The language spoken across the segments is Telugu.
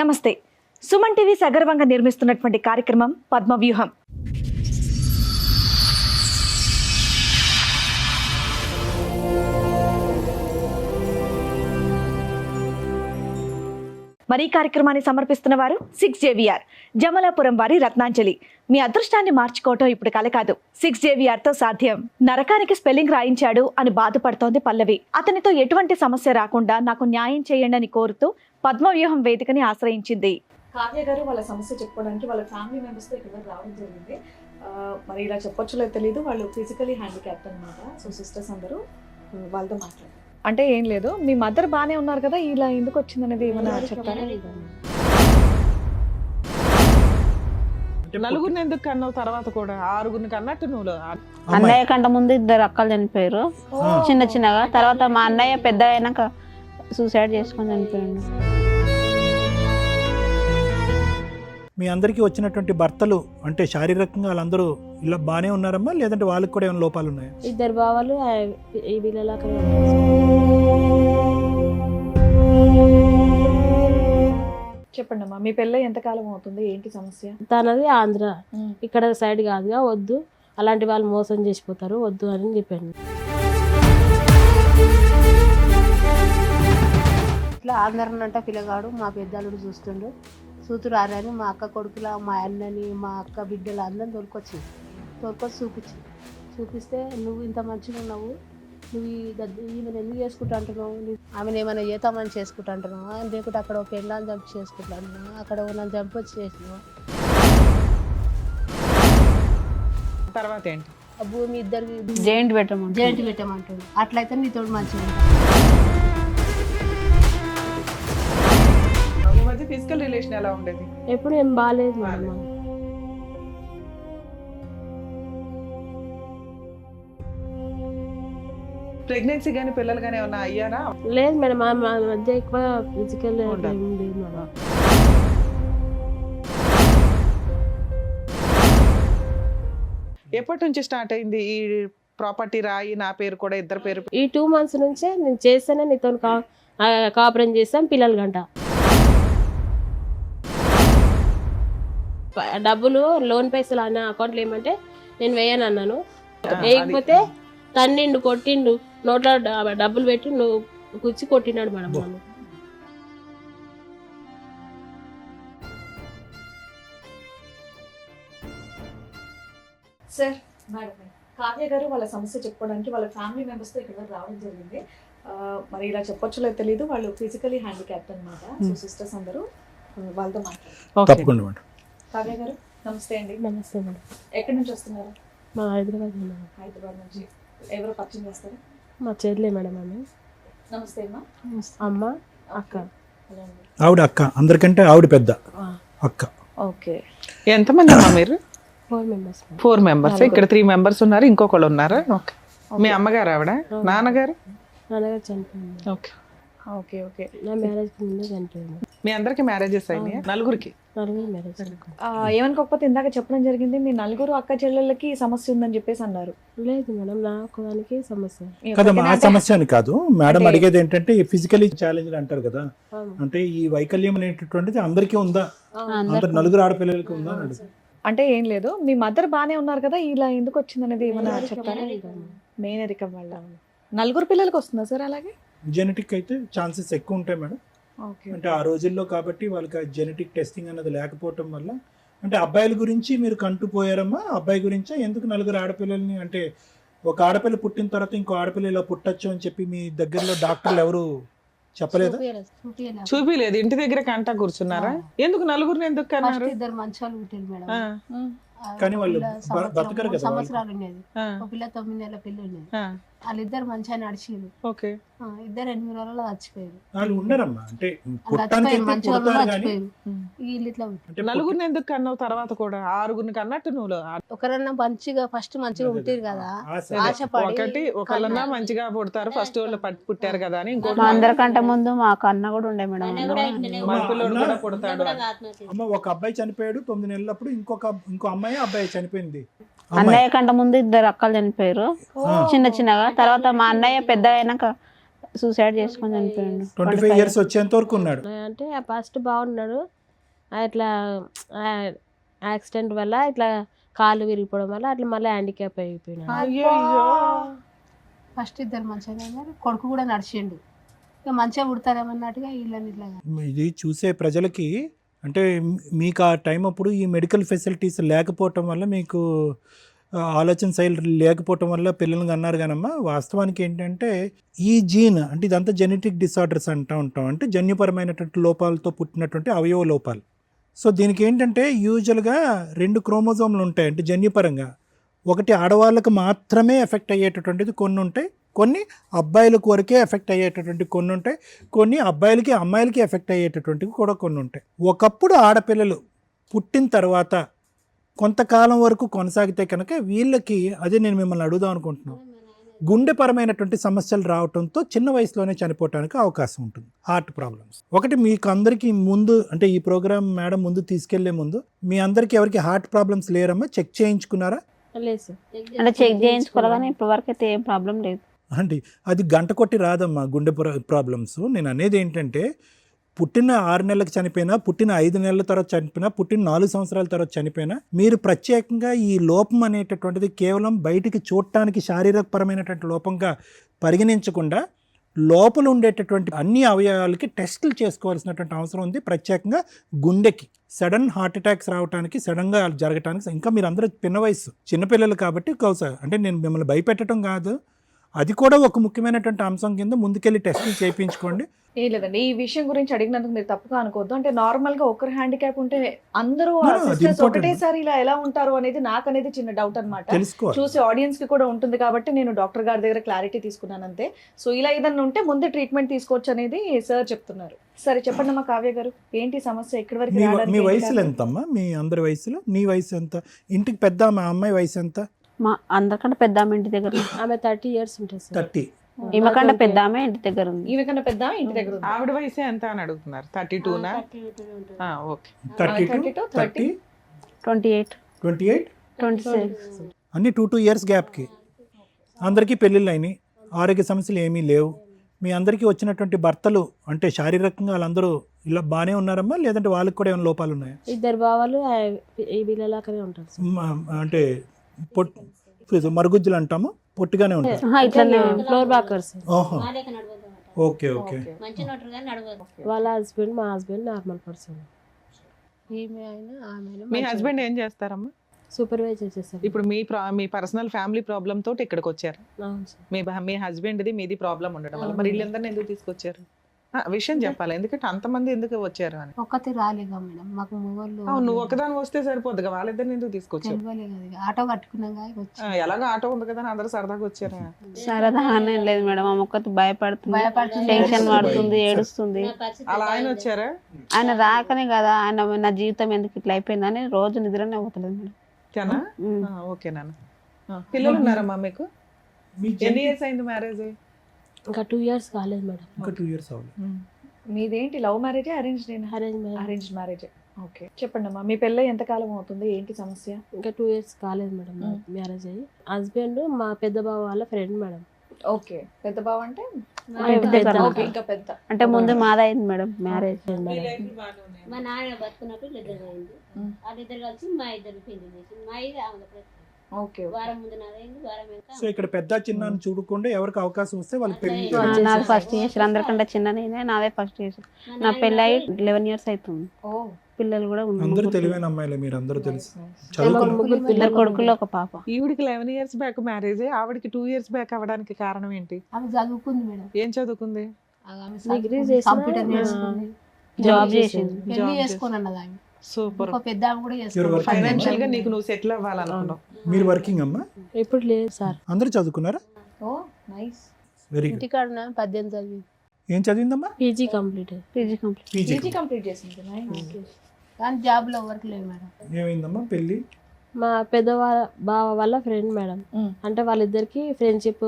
నమస్తే. సుమన్ టీవీ సగర్వంగా నిర్మిస్తున్నటువంటి కార్యక్రమం పద్మవ్యూహం. మరి ఈ కార్యక్రమాన్ని సమర్పిస్తున్న వారు 6JVR జమలాపురం వారి రత్నాంజలి. మీ అదృష్టాన్ని మార్చుకోవటం ఇప్పుడు కల కాదు, 6JVR తో సాధ్యం. నరకానికి స్పెల్లింగ్ రాయించాడు అని బాధపడుతోంది పల్లవి. అతనితో ఎటువంటి సమస్య రాకుండా నాకు న్యాయం చేయండి అని కోరుతూ పద్మవ్యూహం వేదికని ఆశ్రయించింది. కావ్య గారు వాళ్ళ సమస్య చెప్పుకోవడానికి వాళ్ళ ఫ్యామిలీ మెంబర్స్ తో ఇక్కడ రావడం జరిగింది. మరి ఇలా చెప్పొచ్చో లేదో తెలియదు, వాళ్ళు ఫిజికలీ హ్యాండిక్యాప్డ్ అనమాట. సో సిస్టర్స్ అందరూ వాళ్ళతో మాట్లాడారు. అంటే ఏం లేదు, మీ మదర్ బానే ఉన్నారు కదా, ఇలా ఎందుకు వచ్చింది అనేది ఏమన్నా చెప్తారా? నలుగురిని ఎందుకు కన్నావు? తర్వాత కూడా ఆరుగురిని కన్నట్టు నువ్వు. అన్నయ్య కంటే ముందు 2 అక్కలు చనిపోయారు చిన్నగా. తర్వాత మా అన్నయ్య పెద్ద అయినాక సూసైడ్ చేసుకొని చనిపోయాడు. మీ అందరికీ వచ్చినటువంటి భర్తలు అంటే శారీరకంగా వాళ్ళందరూ ఇలా బాగానే ఉన్నారమ్మా, లేదంటే వాళ్ళకి కూడా ఏమైనా లోపాలు ఉన్నాయా? 2 బావలు ఈ వీళ్ళలాగా. చెప్పండి అమ్మా, మీ పెళ్ళి ఎంతకాలం అవుతుంది, ఏంటి సమస్య? తనది ఆంధ్ర, ఇక్కడ సైడ్ కాదుగా, వద్దు అలాంటి వాళ్ళు మోసం చేసిపోతారు, వద్దు అని చెప్పాను. ఇట్లా ఆంధ్రనంట పిల్లగాడు మా పెద్దలుడు చూస్తుండు, సూతురారని మా అక్క కొడుకుల మా అన్నని మా అక్క బిడ్డలు అందరిని తోలుకొచ్చి చూపిస్తే నువ్వు ఇంత మంచిగా ఉన్నావు, నువ్వు ఈమెను ఎందుకు చేసుకుంటా అంటున్నావు, ఆమెను ఏమైనా చేతామని చేసుకుంటా అంటున్నావా, లేకుంటే అక్కడ ఒక పెళ్ళాన్ని చంపి చేసుకుంటా అంటున్నావా, అక్కడ నన్ను చంపి వచ్చి చేసినావా. తర్వాత ఏంటి? ఆ భూమి ఇద్దరికి జైంట్ పెట్టమంటుంది. అట్లయితే నీతో మంచిగా ఫిజికల్ రిలేషన్ ఎలా ఉండేది? ఎప్పుడు ఏం బాగాలేదు మేడం. ప్రెగ్నెన్సీ గానీ పిల్లలు గానీ ఏమన్నా అయ్యారా? లేదు మేడం, మా మధ్య ఎక్కువ ఫిజికల్ లేదు మేడం. ఎప్పటి నుంచి స్టార్ట్ అయింది ఈ ప్రాపర్టీ రాయి నా పేరు కూడా ఇద్దరు పేరు? ఈ 2 months నుంచే నేను చేస్తేనే నీతో కాపురం చేస్తాం పిల్లలు గంట. డబ్బులు లోన్ పైసలు అన్న అకౌంట్లో ఏమంటే నేను వేయను అన్నాను. వేయకపోతే తన్నిండు కొట్టిండు, నోట్లో డబ్బులు పెట్టి నువ్వు కూర్చి కొట్టినాడు మేడం నన్ను. సార్, మేడం, కావ్య గారు వాళ్ళ సమస్య చెప్పుకోవడానికి వాళ్ళ ఫ్యామిలీ మెంబర్స్ తో ఇక్కడ రావడం జరిగింది. మరి ఇలా చెప్పొచ్చో లేదో తెలియదు, వాళ్ళు ఫిజికలీ హ్యాండిక్యాప్డ్ అనమాట. సో సిస్టర్స్ అందరూ వాళ్ళతో మాట్లాడారు. తప్పకుండా మేడం. కావ్య గారు నమస్తే అండి. నమస్తే మేడం. ఎక్కడి నుంచి వస్తున్నారు? మా హైదరాబాద్ నుంచి. ఎవరు పరిచయం చేస్తారు? మా చెల్లె మేడం. ఆమె. నమస్తే అమ్మా. అమ్మ అక్క. ఆవిడ అక్క, అందరికంటే ఆవిడ పెద్ద అక్క. ఓకే. ఎంతమంది అమ్మా మీరు? 4 members. 4 members. ఇక్కడ 3 members ఉన్నారు, ఇంకొకళ్ళు ఉన్నారా? ఓకే. మీ అమ్మగారు ఆవిడ? నాన్నగారు చనిపోయింది. Okay okay okay. నా మ్యారేజ్ కి ముందే చనిపోయింది. మీ అందరికి మ్యారేజెస్ అయినాయి? నలుగురికి మ్యారేజ్. ఏమనుకోకపోతే ఇందాక చెప్పడం జరిగింది, మీ నలుగురు అక్క చెల్లెళ్ళకి సమస్య ఉందని చెప్పేసి అన్నారు. లేదు మేడం, నాకు దానికి సమస్య కదమ్మా, ఆ సమస్య అని కాదు మేడం. అడిగేది ఏంటంటే ఫిజికలీ ఛాలెంజ్ అంటారు కదా, అంటే ఈ వైకల్యం అనేటటువంటిది అందరికీ ఉందా, అందరు నలుగురు ఆడపిల్లలకి ఉందా అని అడుగు. అంటే ఏం లేదు, మీ మదర్ బానే ఉన్నారు కదా, ఇలా ఎందుకు వచ్చింది అనేది ఏమన్నా చెప్తారా? మేనరికం వల్ల. నలుగురు పిల్లలకి వస్తుందా సార్? అలాగే జెనెటిక్ అయితే ఛాన్సెస్ ఎక్కువ ఉంటాయి మేడం. అంటే ఆ రోజుల్లో కాబట్టి వాళ్ళకి జెనెటిక్ టెస్టింగ్ అన్నది లేకపోవటం వల్ల. అంటే అబ్బాయిల గురించి మీరు కంటుపోయారమ్మా, అబ్బాయి గురించా? ఎందుకు నలుగురు ఆడపిల్లల్ని, అంటే ఒక ఆడపిల్ల పుట్టిన తర్వాత ఇంకో ఆడపిల్ల ఇలా పుట్టచ్చు అని చెప్పి మీ దగ్గరలో డాక్టర్లు ఎవరు చెప్పలేదా? చూపిలేదు, ఇంటి దగ్గర కంటా కూర్చున్నారా? ఎందుకు నలుగురిని ఎందుకు కన్నారు? 2 మంచి వాళ్ళు పుట్టారు మేడం. కానీ వాళ్ళు బతకరు కదా. సంవత్సరాలు ఉండేది, ఒక పిల్ల 9 నెలల పిల్ల ఉండేది. వాళ్ళిద్దరు మంచిగా నడిచిరు. ఓకే. ఇద్దరు 8 రోజుల్లో చచ్చిపోయారు. వాళ్ళు ఉండరమ్మా, అంటే పుట్టానికి నలుగురిని ఎందుకు కన్నావు? తర్వాత కూడా ఆరుగురిని కన్నట్టు నువ్వు. ఒకరన్నా మంచిగా ఫస్ట్ మంచిగా పుట్టారు కదా, ఆశపడి. ఒకటి ఒకళ్ళన్నా మంచిగా పుడతారు, ఫస్ట్ వాళ్ళు పుట్టారు కదా అని. ఇంకోటి అందరికంటే ముందు మా కన్న కూడా ఉండే మేడం. మగపిల్లోడు కూడా పుడతాడు. అమ్మ, ఒక అబ్బాయి చనిపోయాడు 9 నెలలప్పుడు, ఇంకో అబ్బాయి చనిపోయింది. అన్నయ్య కంటే ముందు 2 అక్కలు చనిపోయారు చిన్నగా. తర్వాత మా అన్నయ్య పెద్ద అయినాక సూసైడ్ చేసుకొని చనిపోయిండు 25 ఇయర్స్ వచ్చేంత వరకు ఉన్నాడు. అంటే ఫస్ట్ బాగున్నాడు, అట్లా యాక్సిడెంట్ వల్ల ఇట్లా కాళ్ళు విరిగిపోవడం వల్ల అట్లా మళ్ళీ హ్యాండిక్యాప్ అయిపోయినాడు. అయ్యో ఫస్ట్ ఇద్దరు మంచిగా ఉన్నారు, కొడుకు కూడా నడిచిండు, ఇక మంచిగా పుడతారేమన్నట్టుగా వీళ్ళని ఇట్లా. ఇది చూసే ప్రజలకి అంటే మీకు ఆ టైం అప్పుడు ఈ మెడికల్ ఫెసిలిటీస్ లేకపోవటం వల్ల మీకు ఆలోచన శైలి లేకపోవటం వల్ల పిల్లల్ని అన్నారు కానమ్మా, వాస్తవానికి ఏంటంటే ఈ జీన్ అంటే ఇదంతా జెనెటిక్ డిసార్డర్స్ అంటూ ఉంటాం, అంటే జన్యుపరమైనటువంటి లోపాలతో పుట్టినటువంటి అవయవ లోపాలు. సో దీనికి ఏంటంటే యూజువల్గా 2 క్రోమోజోమ్లు ఉంటాయి, అంటే జన్యుపరంగా. ఒకటి ఆడవాళ్ళకు మాత్రమే ఎఫెక్ట్ అయ్యేటటువంటిది కొన్ని ఉంటాయి, కొన్ని అబ్బాయిలకు వరకే ఎఫెక్ట్ అయ్యేటటువంటి కొన్ని ఉంటాయి, కొన్ని అబ్బాయిలకి అమ్మాయిలకి ఎఫెక్ట్ అయ్యేటటువంటివి కూడా కొన్ని ఉంటాయి. ఒకప్పుడు ఆడపిల్లలు పుట్టిన తర్వాత కొంతకాలం వరకు కొనసాగితే కనుక వీళ్ళకి, అదే నేను మిమ్మల్ని అడుగుదాం అనుకుంటున్నాను, గుండెపరమైనటువంటి సమస్యలు రావడంతో చిన్న వయసులోనే చనిపోవడానికి అవకాశం ఉంటుంది. హార్ట్ ప్రాబ్లమ్స్ ఒకటి. మీకు అందరికీ ముందు అంటే ఈ ప్రోగ్రామ్ మేడం ముందు తీసుకెళ్లే ముందు మీ అందరికీ ఎవరికి హార్ట్ ప్రాబ్లమ్స్ లేరమ్మా? చెక్ చేయించుకున్నారా? లేదు సార్. అంటే చెక్ చేయించుకోవాలి కానీ ఇప్పటి వరకు అయితే ఏం ప్రాబ్లం లేదు. అంటే అది గంట కొట్టి రాదమ్మా గుండె ప్రాబ్లమ్స్. నేను అనేది ఏంటంటే పుట్టిన 6 నెలలకు చనిపోయినా, పుట్టిన 5 నెలల తర్వాత చనిపోయినా, పుట్టిన 4 సంవత్సరాల తర్వాత చనిపోయినా, మీరు ప్రత్యేకంగా ఈ లోపం అనేటటువంటిది కేవలం బయటికి చూడటానికి శారీరకపరమైనటువంటి లోపంగా పరిగణించకుండా లోపల ఉండేటటువంటి అన్ని అవయవాలకి టెస్టులు చేసుకోవాల్సినటువంటి అవసరం ఉంది. ప్రత్యేకంగా గుండెకి సడన్ హార్ట్ అటాక్స్ రావడానికి, సడన్గా జరగటానికి. ఇంకా మీరు అందరూ పిన్న వయసు చిన్నపిల్లలు కాబట్టి అంటే నేను మిమ్మల్ని భయపెట్టడం కాదు, అది కూడా ఒక ముఖ్యమైనటువంటి అంశం కింద ముందుకెళ్ళి టెస్టులు చేయించుకోండి. ఏం లేదండి, ఈ విషయం గురించి అడిగినందుకు మీరు తప్పుగా అనుకోవద్దు. అంటే నార్మల్ గా ఒకరు హ్యాండిక్యాప్ ఉంటే అందరూ No, అది సిస్టర్స్ important. ఒకటేసారి ఇలా ఎలా ఉంటారు అనేది నాకు అనేది చిన్న డౌట్ అన్నమాట. తెలుసుకోవాలి. చూసి ఆడియన్స్ కి కూడా ఉంటుంది కాబట్టి నేను డాక్టర్ గారి దగ్గర క్లారిటీ తీసుకున్నాను అంతే. సో ఇలా ఏదన్నా ఉంటే ముందే ట్రీట్మెంట్ తీసుకోవచ్చు అనేది సార్ చెప్తున్నారు. సరే చెప్పండి అమ్మా కావ్య గారు, ఏంటి సమస్య? ఎక్కడి వరకు రావడానికి మీ ఏంటి వయసులో కారణం? ఎంతమ్మా? మీ అందరి వయసులో నీ వయసు ఎంత? ఇంటికి పెద్ద మా అమ్మాయి వయసు ఎంత? మా అందరికంటే పెద్ద ఆమె ఇంటి దగ్గర ఉంది. ఆమె 30 years ఉంటుంది సార్. 30. ఈమె కంటే పెద్ద ఆమె ఇంటి దగ్గర ఉంది. ఈమె కన్నా పెద్ద ఇంటి దగ్గర ఉంది. ఆవిడ వయసే ఎంత అని అడుగుతున్నారు? 32నా? ఓకే. 32, 30, 28, 28, 26. అన్ని 2 years గ్యాప్కి అందరికీ పెళ్ళిళ్ళు అయినాయి, ఆరోగ్య సమస్యలు ఏమీ లేవు. మీ అందరికీ వచ్చినటువంటి భర్తలు అంటే శారీరకంగా వాళ్ళందరూ ఇలా బాగానే ఉన్నారమ్మా, లేదంటే వాళ్ళకి కూడా ఏమైనా లోపాలు ఉన్నాయా? ఇద్దరు బావాలు ఈ వీళ్ళలాగానే ఉంటారు సార్. అంటే మరుగుజ్జులు అంటాము, పొట్టిగానే ఉంటారు. ఇట్లనే ఫ్లోర్ బాకర్స్. ఓహో, ఓకే ఓకే. వాళ్ళ హస్బెండ్ మా హస్బెండ్ నార్మల్ పర్సన్. ఈమె అయినా ఆమె మీ హస్బెండ్ ఏం చేస్తారమ్మా? సూపర్వైజర్ చేస్తారు. ఇప్పుడు మీ పర్సనల్ ఫ్యామిలీ ప్రాబ్లమ్ తోటి ఇక్కడికి వచ్చారు. అవును సార్. మీ హస్బెండ్ది మీది ప్రాబ్లం ఉండడం వల్ల మరి వీళ్ళందరినీ ఎందుకు తీసుకొచ్చారు? విషయం చెప్పాలి, ఎందుకంటే అంతమంది ఎందుకు వచ్చారు అని. ఒక్కతే రాలేగా మేడం, మాకు మొగోళ్ళు నువ్వు ఒకదాని వస్తే సరిపోద్దిగా, వాళ్ళిద్దరిని ఎందుకు తీసుకొచ్చారు? తెలియలేదు కదా, ఆటో కట్టుకున్నాగా వచ్చి ఎలాగో ఆటో ఉంది కదా అని అందరూ సరదాగా వచ్చారు. సరదాగానే లేదు మేడం, ఆమె ఒక్కటి భయపడుతుంది, టెన్షన్ పడుతుంది, ఏడుస్తుంది. అలా ఆయన వచ్చారా? ఆయన రాకనే కదా, ఆయన నా జీవితం ఎందుకు ఇట్లా అయిపోయిందని రోజు నిద్రనే పోతలేదు మేడం. ఓకేనా? ఓకే నాన్న. పిల్లలు ఉన్నారమ్మా మీకు? ఎన్ని ఇయర్స్ అయింది మ్యారేజ్? ఇంకా 2 years కాలేదు మేడం. ఇంకా 2 years అవ్వాలి. మీదేంటి love marriage arranged? Arrange marriage. Okay చెప్పండి అమ్మా, మీ పెళ్ళి ఎంత కాలం అవుతుంది? ఏంటి సమస్య? ఇంకా 2 years కాలేదు మేడం మ్యారేజ్ అయ్యి. హస్బెండ్ మా పెద్ద బావ వాళ్ళ ఫ్రెండ్ మేడం. ఓకే, పెద్ద బావ అంటే ఓకే, ఇంకా పెద్ద. అంటే ముందు మాదైంది మేడం మ్యారేజ్. మా నాన్న బతుకున్నప్పుడు ఇద్దరు అయింది, వాళ్ళిద్దరు కలిసి మా ఇద్దరు పెళ్లి చేసి మా ఇది ఓకే, వారం ముందు నాదైంది, వారం వెనక సో ఇక్కడ పెద్ద చిన్న చూడకుండా ఎవరికి అవకాశం వస్తే వాళ్ళకి పెళ్లి నాది ఫస్ట్ చేసారు, అందరికంటే చిన్న నేనే, నాదే ఫస్ట్ చేసారు. నా పెళ్ళి అయ్యి 11 years అవుతుంది, ఓ పిల్లలు కూడా అందరూ ఉన్నారు. తెలివైన అమ్మాయిలే, మీరు అందరూ తెలుసు. ఇద్దరు కొడుకులు ఒక పాప. ఈవిడికి 11 years బ్యాక్ మ్యారేజ్, ఆవిడకి 2 years బ్యాక్ అవ్వడానికి కారణం ఏంటి? ఆమె చదువుకుంది మేడం, ఏం చదువుకుంది? డిగ్రీ చేసి కంప్యూటర్ నేర్చుకుంది, జాబ్ చేసింది. పెళ్లి చేసుకుని అన్నది ఆమె. సూపర్. ఒక పెద్ద ఆమె కూడా You're చేసుకుంది. working, ఫైనాన్షియల్ గా నీకు నువ్వు సెటిల్ అవ్వాలనుకున్నావు. మీరు వర్కింగ్ అమ్మా? ఇప్పుడు లేదు సార్. అందరూ చదువుకున్నారా? Oh nice. Very good. ఇంటికాడ 18 చదివి ఏం చదివిందమ్మా? PG complete. PG complete. PG complete చేసింది. నైస్. కానీ జాబ్ లో వర్క్ లేదు మేడం. ఏమైందమ్మా పెళ్లి? మా పెద్ద బావ వాళ్ళ ఫ్రెండ్ మేడం. అంటే వాళ్ళిద్దరికి ఫ్రెండ్షిప్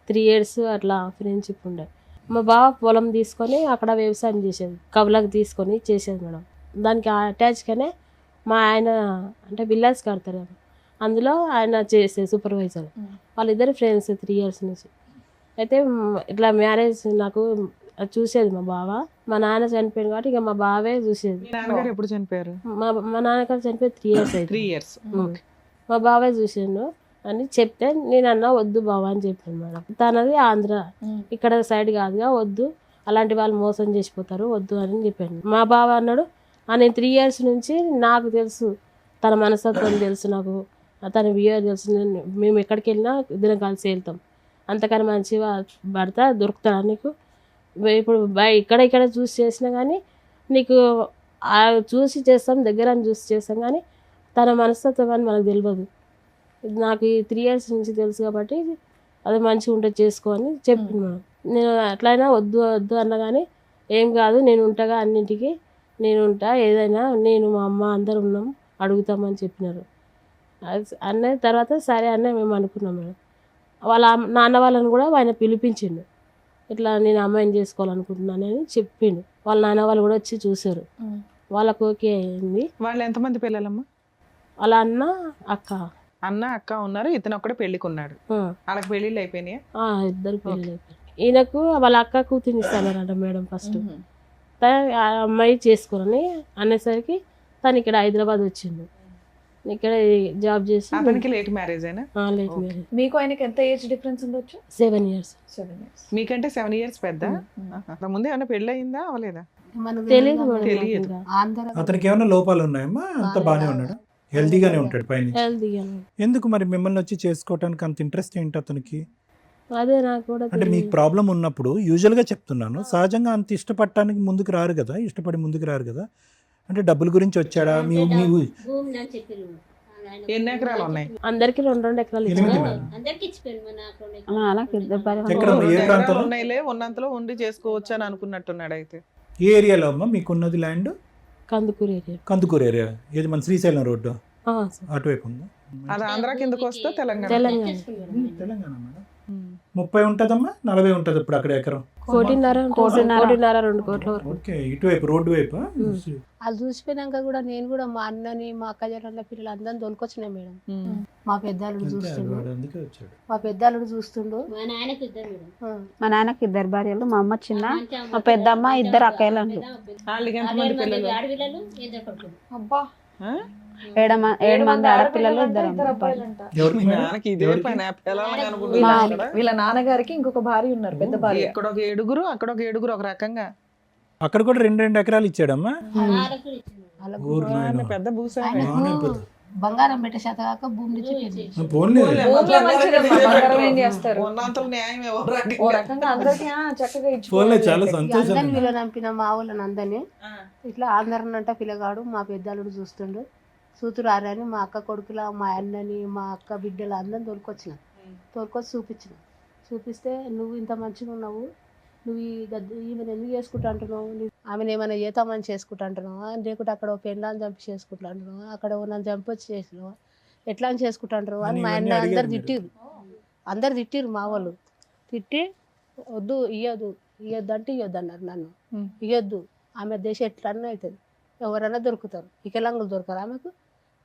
3 years అట్లా ఫ్రెండ్షిప్ ఉండే. మా బావ పొలం తీసుకొని అక్కడ వ్యవసాయం చేసేది, కవులకు తీసుకొని చేసేది మేడం. దానికి అటాచ్గానే మా ఆయన అంటే విల్లాస్ కడతారు, అందులో ఆయన చేసే సూపర్వైజర్. వాళ్ళిద్దరు ఫ్రెండ్స్ 3 years నుంచి. అయితే ఇట్లా మ్యారేజ్ నాకు అది చూసేది మా బావ. మా నాన్న చనిపోయింది కాబట్టి ఇక మా బావే చూసేది. మీ నాన్నగారు ఎప్పుడు చనిపోయారు? మా నాన్నగారు చనిపోయి 3 years అయితే 3 years. మా బావే చూసిండు అని చెప్తే నేను అన్నా వద్దు బావ అని చెప్పాను మేడం. తనది ఆంధ్ర, ఇక్కడ సైడ్ కాదుగా, వద్దు అలాంటి వాళ్ళు మోసం చేసిపోతారు వద్దు అని చెప్పాను. మా బావ అన్నాడు నేను 3 years నుంచి నాకు తెలుసు, తన మనస్తత్వం తెలుసు, నాకు తన బిహేవియర్ తెలుసు, మేము ఎక్కడికి వెళ్ళినా ఇద్దరం కలిసి వెళ్తాం, అంతకన్నా మంచిగా భర్త దొరుకుతాడా నీకు, ఇప్పుడు ఇక్కడ చూసి చేసినా కానీ నీకు చూసి చేస్తాం, దగ్గర చూసి చేస్తాం కానీ తన మనస్తత్వం అని మనకు తెలియదు, నాకు ఈ 3 years నుంచి తెలుసు కాబట్టి అది మంచిగా ఉంటే చేసుకో అని చెప్పింది మేడం. నేను అట్లయినా వద్దు వద్దు అన్నా కానీ ఏం కాదు నేను ఉంటాగా, అన్నింటికి నేను ఉంటా, ఏదైనా నేను మా అమ్మ అందరు ఉన్నాం అడుగుతామని చెప్పినారు. అన్న తర్వాత సరే అన్న మేము అనుకున్నాం మేడం. వాళ్ళ నాన్న వాళ్ళని కూడా ఆయన పిలిపించిండు, ఇట్లా నేను అమ్మాయిని చేసుకోవాలనుకుంటున్నానని చెప్పిండు. వాళ్ళ నాన్న వాళ్ళు కూడా వచ్చి చూసారు, వాళ్ళకు ఓకే అయింది. వాళ్ళు ఎంతమంది పిల్లలమ్మా? వాళ్ళ అన్న అక్క అక్క ఉన్నారు, ఇతను ఒక్కడే పెళ్లికి ఉన్నాడు. వాళ్ళకి పెళ్లిళ్ళు అయిపోయినాయా? ఇద్దరు పెళ్ళి అయిపోయింది. ఈయనకు వాళ్ళ అక్క కూతుర్ని ఇస్తానంట మేడం. ఫస్ట్ ఆ అమ్మాయి చేసుకోరని అనేసరికి తను ఇక్కడ హైదరాబాద్ వచ్చిండు, ఇక్కడ జాబ్ చేసి. అతనికి లేట్ మ్యారేజ్ అయినా? Late marriage. మీకు ఆయనకి ఎంత ఏజ్ డిఫరెన్స్ ఉండొచ్చు? 7 years. మీకంటే 7 years పెద్ద. ముందే ఏమైనా పెళ్లి అయిందా అవలేదా? తెలియదు తెలియదు. అతనికి ఏమైనా లోపాలు ఉన్నాయమ్మా? అంత బాగానే ఉన్నాడు, హెల్దీగానే ఉంటాడు పైన. హెల్తీగా. ఎందుకు మరి మిమ్మల్ని వచ్చి చేసుకోవడానికి అంత ఇంట్రెస్ట్ ఏంటి అతనికి? అదే నాకు కూడా అంటే మీకు ప్రాబ్లం ఉన్నప్పుడు యూజువల్గా చెప్తున్నాను, సహజంగా అంత ఇష్టపడటానికి ముందుకు రారు కదా, ఇష్టపడి ముందుకు రారు కదా. అంటే డబ్బుల గురించి వచ్చాడా? మీ భూమి అని చెప్పారు. ఎన్ని ఎకరాలు ఉన్నాయి? అందరికి 2 ఎకరాలు ఎనిమిది ఇచ్చారు. మేడం. అందరికి ఇచ్చిపోయారు మా నాకు 2 అలా అలాగే ఇద్దరు భార్య ఎక్కడ? ఓ, 2 ఏ ఎకరాలు ప్రాంతంలో? ఉన్నాయిలే, ఉన్నంతలో ఉండి చేసుకోవచ్చు అని అనుకున్నట్టున్నాడు. అయితే ఏ ఏరియాలో అమ్మా మీకున్నది land? Kandukur area. Kandukur area. ఏది మన శ్రీశైలం రోడ్డు అటువైపు ఉందా? అది ఆంధ్ర కిందకు వస్తే తెలంగాణ? తెలంగాణ. తెలంగాణ మేడం. 30 ఉంటుందమ్మా, 40 ఉంటుంది ఇప్పుడు అక్కడ ఎకరం. 1.5 2 కోట్ల వరకు. ఓకే, ఇటువైపు రోడ్డు వైపు. అది చూసిపోయినాక కూడా నేను కూడా మా అన్నని మా అక్క జల్ల పిల్లలు అందరిని తోలుకొచ్చినా మేడం. మా పెద్దాలుడు చూస్తుండు, అందుకే వచ్చాడు. మా పెద్దాలుడు చూస్తుండు. మా నాయనకు ఇద్దరు మేడం. మా నాన్నకి 2 భార్యలు, మా అమ్మ చిన్న, మా పెద్దమ్మ 2 అక్కయ్యలు అంటారు. వాళ్ళకి ఎంతమంది పిల్లలు? ఆడపిల్లలు 2 కొడుకులు. అబ్బా, 7 మంది ఆడపిల్లలు, 2 అబ్బాయిలు. ఎవరికి మేడం? నాన్నకి ఇదే పని పిల్లలని వీళ్ళ అనుకుంటున్నాడు. వీళ్ళ నాన్నగారికి ఇంకొక భార్య ఉన్నారు, పెద్ద భార్య. ఇక్కడ ఒక 7, అక్కడ ఒక 7, ఒక రకంగా. అక్కడ కూడా 2 ఎకరాలు ఇచ్చాడమ్మా. వాళ్ళకు ఇచ్చిండు. వాళ్ళకు ఊరు నాయనా. ఆయన పెద్ద భూస్వామి. ఆయనకు బంగారం పెట్టే శాత కాక భూమి నుంచి పెళ్లి. పోన్లే. ఊర్లో మంచిదమ్మా, బంగారం ఏం చేస్తారు? ఉన్నంతలో న్యాయం ఓ రకంగా అందరికీ చక్కగా పోన్లే, ఇచ్చుకోవాలి. చాలా ఇక సంతోషం. అందరిని వీళ్ళని నంపిన మా వాళ్ళని అందరినీ ఇట్లా ఆంధ్రనంట పిల్లగాడు మా పెద్దాలుడు చూస్తుండు, సూతురారని మా అక్క కొడుకుల మా అన్నని మా అక్క బిడ్డలు అందరిని తోలుకొచ్చి చూపిస్తే నువ్వు ఇంత మంచిగా ఉన్నావు, నువ్వు ఈమెను ఎందుకు చేసుకుంటా అంటున్నావు, ఆమెను ఏమైనా చేతామని చేసుకుంటా అంటున్నావా, లేకుంటే అక్కడ పెళ్ళాన్ని చంపి చేసుకుంటా అంటున్నావా, అక్కడ నన్ను చంపొచ్చి చేసినావా, ఎట్లా అని చేసుకుంటా అంటున్నావా అని మా అన్న అందరు తిట్టిరు మా వాళ్ళు. తిట్టి వద్దు ఇయ్యొద్దు అంటే ఇయ్యొద్దు అన్నారు నన్ను. ఇయ్యొద్దు, ఆమె దేశం ఎట్లన్నా అవుతుంది, ఎవరైనా దొరుకుతారు, వికలాంగులు దొరకరు, ఆమెకు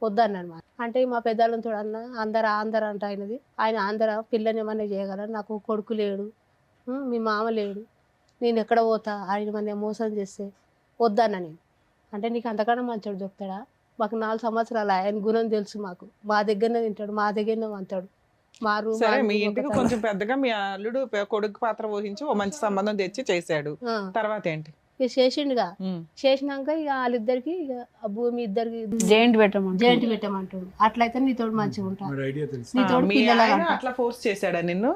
వద్దన్నాను మా. అంటే మా పెద్దలను చూడన్న ఆంధ్ర అంట ఆయన ఆంధ్ర పిల్లని ఏమన్నా చేయగలరు, నాకు కొడుకు లేడు, మీ మామ లేడు, నేను ఎక్కడ పోతా, ఆయన మన మోసం చేస్తే వద్దన్నా నేను. అంటే నీకు అంతకన్నా మంచోడు దొరుకుతాడా, మాకు 4 సంవత్సరాలు ఆయన గుణం తెలుసు, మాకు మా దగ్గరనే తింటాడు, మా దగ్గరనే వంతాడు, మా రూమ్. సరే, మీ ఇంటికి కొంచెం పెద్దగా మీ అల్లుడు కొడుకు పాత్ర వహించి ఓ మంచి సంబంధం తెచ్చి చేశాడు. తర్వాత ఏంటి? ఇక చేసిండుగా. చేసినాక ఇక వాళ్ళిద్దరికి ఇక ఆ భూమి ఇద్దరికి జైంట్ పెట్టమంటాడు. అట్లయితే నీతోడు మంచిగా ఉంటా, మరి ఐడియా తెలుసు. నీతోడు మీ పిల్లల ఆయన అట్లా ఫోర్స్ చేశాడా నిన్ను?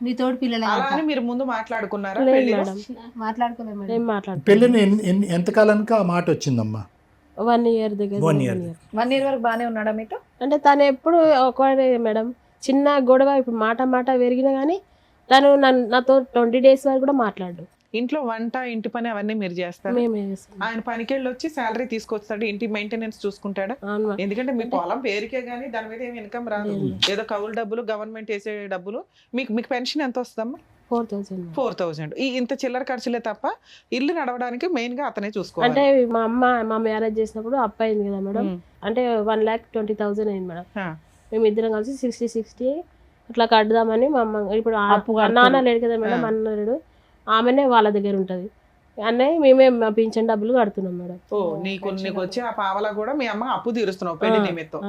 నీతోడు పిల్లల అలా అని మీరు ముందు మాట్లాడుకున్నారా? లేదు పెళ్లిలో? మేడం, మాట్లాడుకోలేదు మేడం. ఏం మాట్లాడు. పెళ్ళిని ఎంతకాలానికి ఆ మాట వచ్చిందమ్మా? 1 year దగ్గర. 1 year. 1 year వరకు బానే ఉన్నాడా మీతో? అంటే తను ఎప్పుడు ఒకడే మేడం, చిన్న గొడవ ఇప్పుడు మాట పెరిగినా కానీ తను నాతో 20 days వరకు కూడా మాట్లాడు. ఇంట్లో వంట ఇంటి పని అవన్నీ మీరు చేస్తారు? మేమే చేస్తాం. ఆయన పనికెళ్ళి వచ్చి శాలరీ తీసుకొస్తాడు, ఇంటి మెయింటెనెన్స్ చూసుకుంటాడా? అవును మేడం. ఎందుకంటే మీ పొలం పేరుకే గానీ దాని మీద ఏమి ఇన్కమ్ రాదు, ఏదో కౌలు డబ్బులు, గవర్నమెంట్ వేసే డబ్బులు. మీకు పెన్షన్ ఎంత వస్తుందమ్మా? 4,000 మేడం. 4,000. ఇంత చిల్లర ఖర్చులే తప్ప ఇల్లు నడవడానికి మెయిన్ గా అతనే చూసుకోవాలి. అంటే మా మ్యారేజ్ చేసినప్పుడు అప్పు అయింది కదా మేడం, అంటే 1,20,000 అయింది మేడం. మేము ఇద్దరం కలిసి 60 అట్లా కడదామని మా అమ్మ ఇప్పుడు అప్పు కడతారు. నాన్న లేడు కదా మేడం, అన్న లేడు, ఆమెనే వాళ్ళ దగ్గర ఉంటది. అన్నయ్య మేమే మా పింఛన్ డబ్బులు కడుతున్నాం మేడం. ఓ నీకు వచ్చే ఆ పావలా కూడా మీ అమ్మ అప్పు తీరుస్తున్నావు పెళ్లి నిమిత్తం.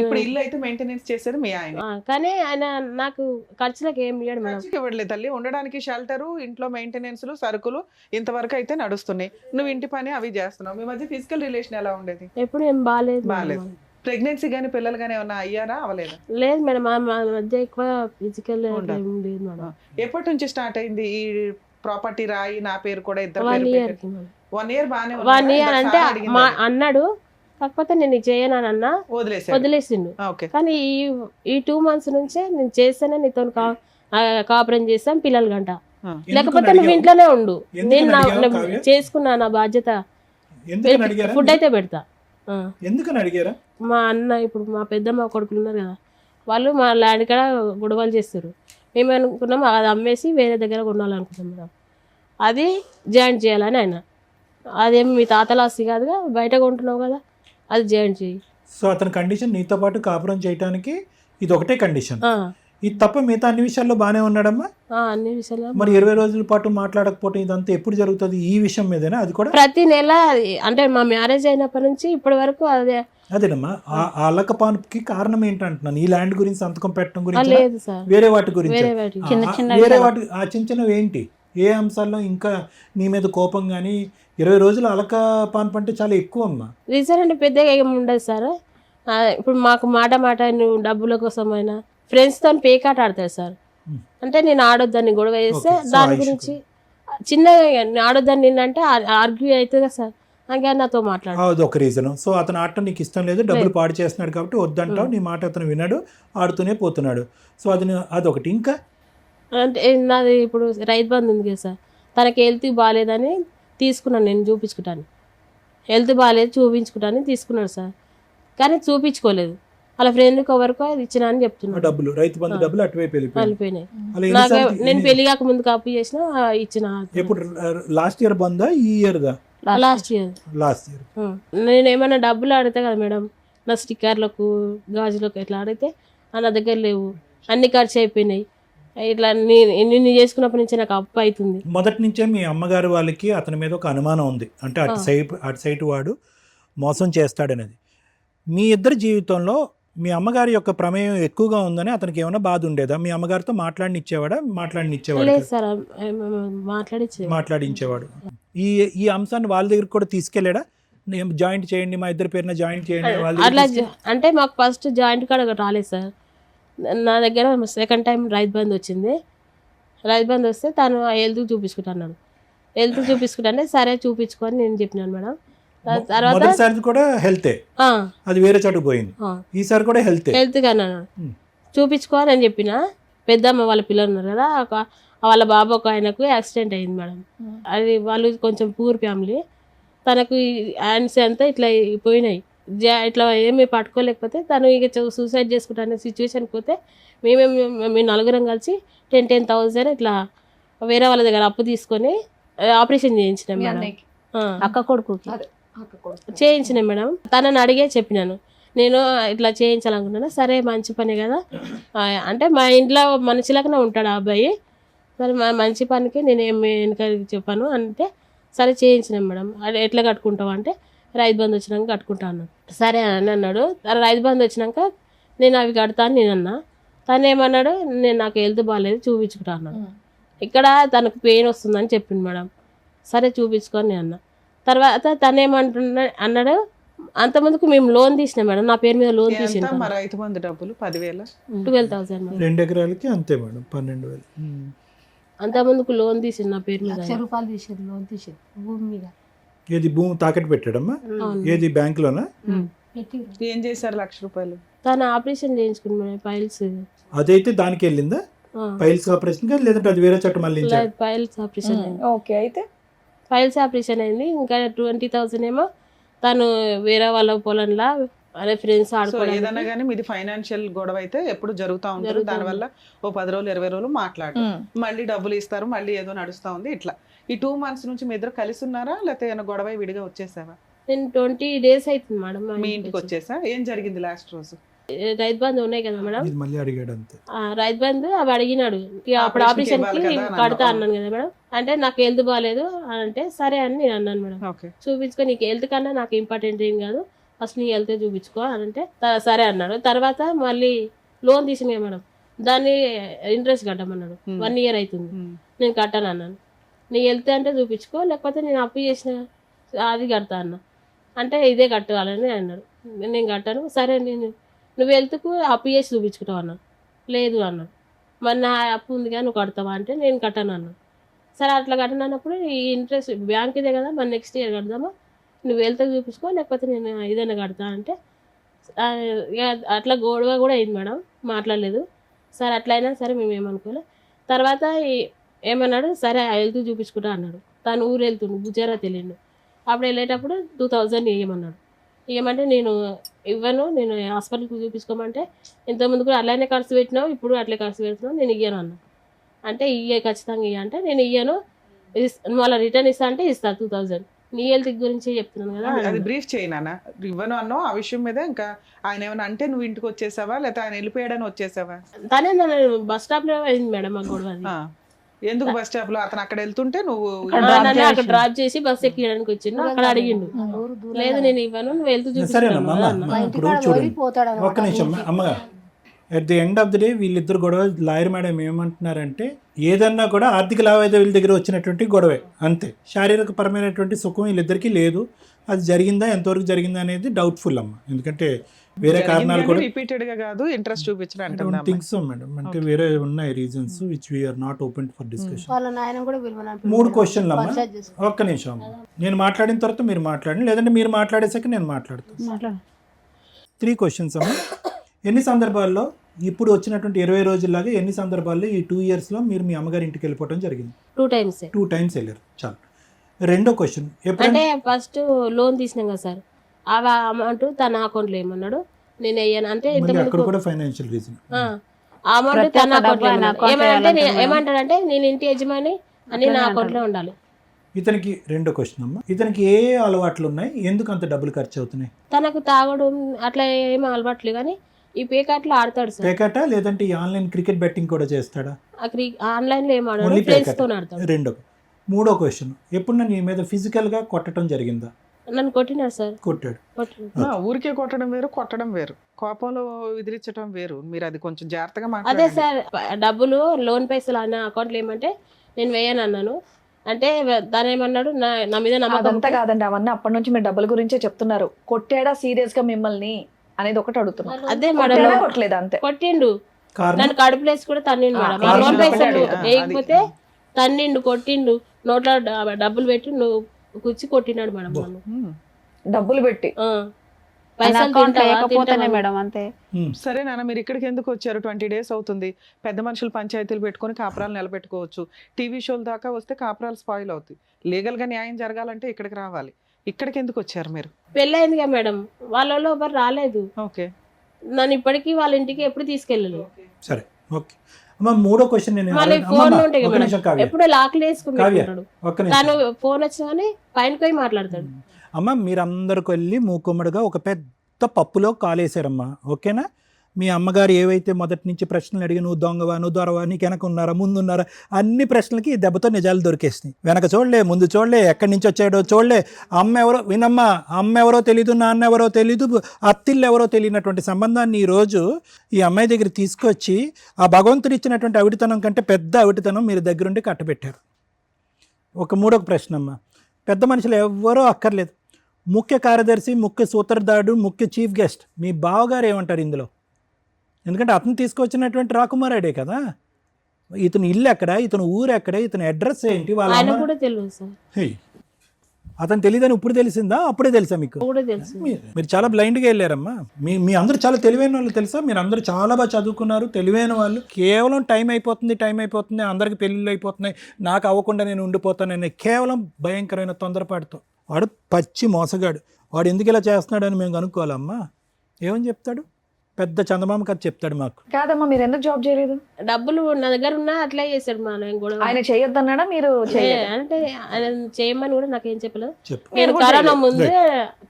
ఇప్పుడు ఇల్లు అయితే మెయింటెనెన్స్ చేసేది మీ ఆయన. కానీ ఆయన నాకు ఖర్చులకు ఏం ఇయ్యాడు మేడం. ఖర్చుకి ఇవ్వట్లేదు తల్లి, ఉండడానికి షెల్టరు, ఇంట్లో మెయింటెనెన్స్, సరుకులు ఇంతవరకు అయితే నడుస్తున్నాయి. నువ్వు ఇంటి పని అవి చేస్తున్నావు. మీ మధ్య ఫిజికల్ రిలేషన్ ఎలా ఉండేది? ఎప్పుడు ఏం బాగాలేదు. బాగాలేదు. ప్రెగ్నెన్సీ గానీ పిల్లలు గానీ ఏమన్నా అయ్యారా అవలేదా? లేదు మేడం, మా మధ్య ఎక్కువ ఫిజికల్ ఏం లేదు మేడం. ఎప్పటి నుంచి స్టార్ట్ అయింది ఈ ప్రాపర్టీ రాయి నా పేరు కూడా ఇద్దరు 1 year కి 1 year బానే 1 year అంటే మా అన్నాడు, కాకపోతే నేను చేయను అన్నా వదిలేసిండు. ఓకే. కానీ ఈ 2 months నుంచే నేను చేస్తేనే నీతో కాపురం చేస్తాను పిల్లలు గంట, లేకపోతే నువ్వు ఇంట్లోనే ఉండు, నేను చేసుకున్నా నా బాధ్యత, ఫుడ్ అయితే పెడతా. ఎందుకని అడిగారా? మా అన్న ఇప్పుడు మా పెద్దమ్మ కొడుకులు ఉన్నారు కదా, వాళ్ళు మా ల్యాండ్ కాడ గొడవలు చేస్తారు. మేము అనుకున్నాం అది అమ్మేసి వేరే దగ్గర కొనాలనుకున్నాం మేడం. అది జాయింట్ చేయాలని ఆయన, అదేమి మీ తాతల ఆస్తి కాదుగా, బయట కొంటున్నావు కదా, అది జాయింట్ చేయి. సో అతని కండిషన్ నీతో పాటు కాపురం చేయడానికి ఇది ఒకటే కండిషన్. ఇది తప్ప మిగతా అన్ని విషయాల్లో బాగానే ఉన్నాడమ్మా? అన్ని విషయాలు. మరి 20 రోజుల పాటు మాట్లాడకపోవడం ఇదంతా ఎప్పుడు జరుగుతుంది? ఈ విషయం మీదేనా? అది కూడా ప్రతి నెల, అంటే మా మ్యారేజ్ అయినప్పటి నుంచి ఇప్పటి వరకు అదే. అదేనమ్మా, ఆ అల్లకపానుకి కారణం ఏంటంటున్నాను. ఈ ల్యాండ్ గురించి సంతకం పెట్టడం గురించి లేదు సార్, వేరే వాటి గురించి, వేరే వాటి వేరే వాటి ఆ చిన్న చిన్నవి ఏంటి? ఏ అంశాల్లో ఇంకా నీ మీద కోపం? కానీ 20 రోజులు అలకపాన్పు అంటే చాలా ఎక్కువ అమ్మా. రీజన్ అంటే పెద్దగా ఏమి ఉండదు సార్. ఇప్పుడు మాకు మాట నువ్వు డబ్బుల కోసమైనా ఫ్రెండ్స్తో పేకాట ఆడతారు సార్. అంటే నేను ఆడొద్దని గొడవ చేస్తే దాని గురించి చిన్నగా ఆడొద్దని నిన్నంటే ఆర్గ్యూ అవుతుంది కదా సార్, ఇంకా నాతో మాట్లాడు. అది ఒక రీజన్. సో అతను ఆడటం నీకు ఇష్టం లేదు, డబ్బులు పాడు చేస్తున్నాడు కాబట్టి వద్దంటావు, నీ మాట అతను విన్నాడు, ఆడుతూనే పోతున్నాడు. సో అదొకటి. ఇంకా అంటే నాది ఇప్పుడు రైతు బంధు ఉంది కదా సార్, తనకి హెల్త్ బాగాలేదని తీసుకున్నాను, నేను చూపించుకుంటాను, హెల్త్ బాగాలేదు చూపించుకుంటాను తీసుకున్నాడు సార్. కానీ చూపించుకోలేదు, వాళ్ళ ఫ్రెండ్కి ఎవరికో అది ఇచ్చినా అని చెప్తున్నాను. డబ్బులు, రైతు బంధు డబ్బులు అటువైపు వెళ్ళిపోయినాయి. నాకు నేను పెళ్లి కాక ముందుకు అప్పు చేసిన ఇచ్చిన. ఎప్పుడు? లాస్ట్ ఇయర్ బందా ఈ ఇయర్ దా? Last year. నేను ఏమైనా డబ్బులు ఆడితే కదా మేడం, నా స్టిక్కర్లకు గాజులకు ఇట్లా ఆడితే నా దగ్గర లేవు, అన్ని ఖర్చు అయిపోయినాయి. ఇట్లా నేను చేసుకున్నప్పటి నుంచి నాకు అప్పు అవుతుంది. మొదటి నుంచే మీ అమ్మగారు వాళ్ళకి అతని మీద ఒక అనుమానం ఉంది, అంటే అటు సైడ్ వాడు మోసం చేస్తాడనేది. మీ ఇద్దరి జీవితంలో మీ అమ్మగారి యొక్క ప్రమేయం ఎక్కువగా ఉందని అతనికి ఏమైనా బాధ ఉండేదా? మీ అమ్మగారితో మాట్లాడించేవాడు? లేదు సార్, మాట్లాడించేవాడు. ఈ అంశాన్ని వాళ్ళ దగ్గర కూడా తీసుకెళ్ళాడా? జాయింట్ చేయండి, మా ఇద్దరి పేరున జాయింట్ చేయండి అట్లా. అంటే మాకు ఫస్ట్ జాయింట్ కార్డ్ రాలేదు సార్, నా దగ్గర సెకండ్ టైం రైతు బంధు వచ్చింది. రైతు బంధు వస్తే తను హెల్త్ చూపించుకుంటున్నాడు, హెల్త్ చూపించుకుంటానే సరే చూపించుకొని నేను చెప్పినాను మేడం. తర్వాత కూడా హెల్తే, అది వేరే చోటుకు పోయింది, ఈసారి కూడా హెల్త్ కన్నాను చూపించుకోని అని చెప్పిన. పెద్దమ్మ వాళ్ళ పిల్లలు ఉన్నారు కదా, వాళ్ళ బాబు ఒక ఆయనకు యాక్సిడెంట్ అయింది మేడం. అది వాళ్ళు కొంచెం పూర్ ఫ్యామిలీ, తనకు హ్యాండ్స్ అంతా ఇట్లా పోయినాయి, ఇట్లా ఏమీ పట్టుకోలేకపోతే తను ఇక సూసైడ్ చేసుకుంటానే సిచ్యువేషన్కి పోతే మేము నలుగురం కలిసి 10,000 ఇట్లా వేరే వాళ్ళ దగ్గర అప్పు తీసుకొని ఆపరేషన్ చేయించినాం మేడం. అక్క కొడుకు చేయించిన మేడం. తనని అడిగే చెప్పినాను, నేను ఇట్లా చేయించాలనుకున్నాను. సరే మంచి పని కదా, అంటే మా ఇంట్లో మనిషిలాగానే ఉంటాడు ఆ అబ్బాయి, సరే మంచి పనికి నేను ఏమి వెనక చెప్పాను అంటే సరే చేయించినాం మేడం. అది ఎట్లా కట్టుకుంటావు అంటే రైతు బంధు వచ్చినాక కట్టుకుంటా అన్నాడు. సరే అని అన్నాడు. రైతు బంధు వచ్చినాక నేను అవి కడతాను నేను అన్నా. తను ఏమన్నాడు, నేను నాకు హెల్త్ బాగాలేదు చూపించుకుంటా అన్నాడు. ఇక్కడ తనకు పెయిన్ వస్తుందని చెప్పింది మేడం. సరే చూపించుకొని నేను అన్నా. తర్వాత తను అన్నాడు, అంతమందికి మేము లోన్ తీసినాం మేడం, నా పేరు మీద లోన్ తీసినాం. రైతు బంధు డబ్బులు 10,000, 12,000 మేడం. 2 ఎకరాలకి అంతే మేడం, 12,000. అంతమందికి లోన్ తీసింది నా పేరు మీద. రూపాయలు తీసేది లోన్ తీసేది భూమి మీద. ఏది భూమి తాకట్టు పెట్టాడమ్మా? ఏది బ్యాంకులోనా? ఏం చేశారు? 1,00,000 రూపాయలు. తను ఆపరేషన్ చేయించుకున్నాడు పైల్స్. అదైతే దానికి వెళ్ళిందా? పైల్స్ ఆపరేషన్ కా లేదంటే అది వేరే చోట మళ్ళీ? పైల్స్ ఆపరేషన్ అయింది. ఓకే, అయితే ఫైల్స్ ఆపరేషన్ అయింది. ఇంకా 20,000 ఏమో తను వేరే వాళ్ళ పొలంలో అదే ఫ్రెండ్స్ ఆడుకోవడం. ఏదైనా కానీ మీది ఫైనాన్షియల్ గొడవ అయితే ఎప్పుడు జరుగుతూ ఉంటుంది. దానివల్ల ఓ 10 రోజులు 20 రోజులు మాట్లాడు, మళ్ళీ డబ్బులు ఇస్తారు, మళ్ళీ ఏదో నడుస్తూ ఉంది. ఇట్లా ఈ 2 months నుంచి మీ ఇద్దరు కలిసి ఉన్నారా, లేకపోతే ఏమైనా గొడవ విడిగా వచ్చేసావా? నేను 20 days అవుతుంది మేడం మీ ఇంటికి వచ్చేసా. ఏం జరిగింది లాస్ట్ రోజు? రైతు బంధు ఉన్నాయి కదా మేడం, ఇది మళ్ళీ అడిగాడు అంతే. రైతు బంధు అవి అడిగినాడు. ఇక అప్పుడు ఆపరేషన్కి ఆపరేషన్ కి ఇవ్వాలి కదా అని కడతా అన్నావు. అన్నాను కదా మేడం. అంటే నాకు హెల్త్ బాగాలేదు అని అంటే సరే అని నేను అన్నాను మేడం. ఓకే. చూపించుకో, నీకు హెల్త్ కన్నా నాకు ఇంపార్టెంట్ ఏం కాదు, ఫస్ట్ నీ హెల్త్ చూపించుకో అని అంటే సరే అన్నాడు. తర్వాత మళ్ళీ లోన్ తీసింది మేడం, దాన్ని ఇంట్రెస్ట్ కట్టమన్నాడు. 1 year అవుతుంది, నేను కట్టాను అన్నాను. నీ హెల్త్ అంటే చూపించుకో, లేకపోతే నేను అప్పు చేసిన అది కడతా అన్న. అంటే ఇదే కట్టాలని అన్నాడు. నేను కట్టాను. సరే నువ్వు హెల్త్కు అప్పు చేసి చూపించుకుంటావు అన్నాను. లేదు అన్నాడు. మరి నా అప్పు ఉంది కానీ నువ్వు కడతావా అంటే నేను కట్టాను అన్నాను. సరే అట్లా కట్టినప్పుడు ఈ ఇంట్రెస్ట్ బ్యాంక్ ఇదే కదా, మరి నెక్స్ట్ ఇయర్ కడదామా, నువ్వు హెల్త్ చూపించుకో, లేకపోతే నేను ఏదైనా కడతా అంటే ఇక అట్లా గొడవ కూడా అయింది మేడం, మాట్లాడలేదు. సరే అట్లయినా సరే మేము ఏమనుకోలే. తర్వాత ఏమన్నాడు, సరే హెల్త్ చూపించుకుంటా అన్నాడు. తను ఊరు వెళ్తుండు, గుజరాత్ వెళ్ళిండు. అప్పుడు వెళ్ళేటప్పుడు 2000 ఇవ్వమన్నాడు. ఇవ్వమంటే నేను ఇవ్వను, నేను హాస్పిటల్కి చూపించుకోమంటే ఇంతకుముందు కూడా అలానే ఖర్చు పెట్టినావు, ఇప్పుడు అట్లే ఖర్చు పెడుతున్నావు, నేను ఇయ్యను అన్నా. అంటే ఖచ్చితంగా ఇయ్య అంటే నేను ఇయ్యను, మళ్ళీ రిటర్న్ ఇస్తా అంటే ఇస్తా 2000, నీ హెల్త్ గురించి చెప్తున్నాను కదా. అది బ్రీఫ్ చేయనా, ఇవ్వను అన్నో ఆ విషయం మీద. ఇంకా ఆయన ఏమైనా అంటే నువ్వు ఇంటికి వచ్చేసావా, లేకపోతే ఆయన వెళ్ళిపోయాడని వచ్చేసావా? తనే నన్ను బస్ స్టాప్ లో అయింది మేడం మా గొడవ అది. ఎందుకు బస్ స్టాప్ లో అతను అక్కడ వెళ్తుంటే నువ్వు నన్ను అక్కడ డ్రాప్ చేసి బస్ ఎక్కడానికి వచ్చిండు. అక్కడ అడిగిండు, లేదు నేను ఇవ్వను, నువ్వు వెళ్తూ సరేనమ్మా చూపిస్తాను. మా ఇప్పుడు ఇంటికాడ చూడండి, పోయి పోతాడు ఒక్క నిమిషం అమ్మగారు. At the end of the day వీళ్ళిద్దరు గొడవ, లాయర్ మేడం ఏమంటున్నారంటే ఏదన్నా కూడా ఆర్థిక లావాదేవీల దగ్గర వచ్చినటువంటి గొడవే అంతే, శారీరక పరమైనటువంటి సుఖం వీళ్ళిద్దరికీ లేదు. అది జరిగిందా, ఎంతవరకు జరిగిందా అనేది డౌట్ఫుల్ అమ్మ, ఎందుకంటే వేరే కారణాలు కూడా రిపీటెడ్ గా కాదు, ఇంట్రెస్ట్ చూపించడం థింగ్స్ మేడం, అంటే వేరే ఉన్నాయి reasons which we are not open for discussion. వాళ్ళ నాయన కూడా పిలవను. 3 క్వశ్చన్లు అమ్మా, ఒక్క నిమిషం అమ్మ. నేను మాట్లాడిన తర్వాత మీరు మాట్లాడండి, లేదంటే మీరు మాట్లాడేసాక నేను మాట్లాడతాను. 3 క్వశ్చన్స్ అమ్మ. ఎన్ని సందర్భాల్లో ఇప్పుడు వచ్చినటువంటి 20 రోజుల్లాగా ఎన్ని సందర్భాల్లో ఈ 2 yearsలో మీరు మీ అమ్మగారి ఇంటికి వెళ్ళిపోవడం జరిగింది? 2 times. 2 times వెళ్ళారు, చాలు. రెండో క్వశ్చన్, అంటే ఫస్ట్ లోన్ తీసినాం కదా సార్, ఆ అమౌంట్ తన అకౌంట్లో ఏమన్నాడు, నేను అయ్యాను అంటే అక్కడ కూడా ఫైనాన్షియల్ రీజన్, ఆ అమౌంట్ తన అకౌంట్లో ఏమంటే ఏమంటాడంటే నేను ఇంటి యజమాని అని నా అకౌంట్లో ఉండాలి. ఇతనికి రెండో క్వశ్చన్ అమ్మ, ఇతనికి ఏ అలవాట్లు ఉన్నాయి, ఎందుకు అంత డబ్బులు ఖర్చు అవుతున్నాయి? తనకు తాగడం అట్లా ఏమీ అలవాట్లే, కానీ ఈ పేకాట్లో ఆడతాడు సార్. పేకాట లేదంటే ఈ ఆన్లైన్ క్రికెట్ బెట్టింగ్ కూడా చేస్తాడా? ఆన్లైన్ లో ఏం ఆడాడు, ఓన్లీ ఫ్రెండ్స్ పేకాట. తో ఆడతాడు. రెండో. మూడో క్వశ్చన్, ఎప్పుడు నీ మీద ఫిజికల్ గా కొట్టడం జరిగిందా? నన్ను కొట్టినాడు సార్. కొట్టాడు. ఊరికే కొట్టడం వేరు, కొట్టడం వేరు, కోపంలో విదిరించడం వేరు. మీరు అది కొంచెం జాగ్రత్తగా అదే మాట్లాడండి. సార్, డబ్బులు లోన్ పైసలు అన్న అకౌంట్లో ఏమంటే నేను వేయను అన్నాను. అంటే దాని ఏమన్నాడు, నా మీద నమ్మకం. అదంతా కాదండి, అవన్నీ అప్పటి నుంచి మీరు డబ్బుల గురించే చెప్తున్నారు. కొట్టాడా సీరియస్ గా మిమ్మల్ని అనేది ఒకటి అడుగుతున్నారు. అదే కొట్టాడా, మేడం, కొట్టలేదా అంతే. కొట్టిండు. కారణం నన్ను కడుపులేసి కూడా తన్నిండు మేడం. ఆ కారణం లోన్ పైసలు ఒకటే, వేయకపోతే తన్నిండు, కొట్టిండు, నోట్లో డబ్బులు పెట్టి నువ్వు కుచ్చి కొట్టినాడు మేడం నన్ను. డబ్బులు పెట్టి పైసలు లేకపోతేనే మేడం అంతే. సరే నాన్న, మీరు ఇక్కడికి ఎందుకు వచ్చారు? 20 days అవుతుంది. పెద్ద మనుషులు పంచాయతీలు పెట్టుకొని కాపురాలు నిలబెట్టుకోవచ్చు. టీవీ షోల దాకా వస్తే కాపురాలు స్పాయిల్ అవుతాయి. లీగల్ గా న్యాయం జరగాలంటే ఇక్కడికి రావాలి. ఇక్కడికి ఎందుకు వచ్చారు మీరు? పెళ్ళయింది కదా మేడం, వాళ్ళలో ఎవరు రాలేదు. ఓకే. నన్ను ఇప్పటికీ వాళ్ళ ఇంటికి ఎప్పుడు తీసుకెళ్ళలేదు. సరే, ఓకే అమ్మ. మూడో క్వశ్చన్ నేను మళ్ళీ అడగ- ఫోన్ అమ్మమ్మ, ఉంటాయి ఒక్క కదా నిమిషం మేడం, కావ్య, ఎప్పుడు లాక్లు వేసుకుని కావ్య, పెట్టుకుంటాడు. ఒక్క నిమిషం. తను ఫోన్ వచ్చినా కానీ పైనకి పోయి మాట్లాడతాడు. అమ్మ, మీరందరికి వెళ్ళి మూకుమ్మడిగా ఒక పెద్ద పప్పులో కాలేశారమ్మా, ఓకేనా? మీ అమ్మగారు ఏవైతే మొదటి నుంచి ప్రశ్నలు అడిగి నువ్వు దొంగవా, నువ్వు దొరవా, నీకు వెనక ఉన్నారా, ముందు ఉన్నారా, అన్ని ప్రశ్నలకి ఈ దెబ్బతో నిజాలు దొరికేసినాయి. వెనక చూడలే, ముందు చూడలే, ఎక్కడి నుంచి వచ్చాడో చూడలే. అమ్మ ఎవరో వినమ్మా, అమ్మ ఎవరో తెలీదు, నాన్న ఎవరో తెలీదు, అత్తిళ్ళు ఎవరో తెలియనటువంటి సంబంధాన్ని ఈరోజు ఈ అమ్మాయి దగ్గర తీసుకొచ్చి ఆ భగవంతుడు ఇచ్చినటువంటి అవిటితనం కంటే పెద్ద అవిటితనం మీరు దగ్గరుండి కట్టబెట్టారు. ఒక మూడో ప్రశ్న అమ్మ, పెద్ద మనుషులు ఎవరో అక్కర్లేదు, ముఖ్య కార్యదర్శి, ముఖ్య సూత్రధారుడు, ముఖ్య చీఫ్ గెస్ట్ మీ బావగారు ఏమంటారు ఇందులో? ఎందుకంటే అతను తీసుకొచ్చినటువంటి రాకుమారాడే కదా. ఇతను ఇల్లు ఎక్కడ, ఇతను ఊరు ఎక్కడ, ఇతని అడ్రస్ ఏంటి, వాళ్ళ ఆయన అమ్మ- కూడా తెలియదు సార్. హే, అతను తెలియదని ఇప్పుడు తెలిసిందా, అప్పుడే తెలుసా మీకు? కూడా తెలుసు. మీరు చాలా బ్లైండ్గా వెళ్ళారమ్మా. మీ అందరూ చాలా తెలివైన వాళ్ళు తెలుసా, మీరు అందరూ చాలా బాగా చదువుకున్నారు, తెలివైన వాళ్ళు. కేవలం టైం అయిపోతుంది, అందరికి పెళ్ళిళ్ళు అయిపోతున్నాయి, నాకు అవ్వకుండా నేను ఉండిపోతానని కేవలం భయంకరమైన తొందరపాటుతో. వాడు పచ్చి మోసగాడు. వాడు ఎందుకు ఇలా చేస్తున్నాడని మేము కనుక్కోవాలమ్మా. ఏమని చెప్తాడు? పెద్ద చందమామ కథ చెప్తాడు మాకు. కాదమ్మా, మీరు ఎందుకు జాబ్ చేయలేదు? డబ్బులు నా దగ్గర ఉన్నా అట్లా చేశాడు మా ఆయన కూడా. ఆయన చేయొద్దన్నాడా, మీరు చేయలేదా? అంటే ఆయన చేయమని కూడా నాకేం చెప్పలేదు. చెప్పు. నేను కరోనా ముందు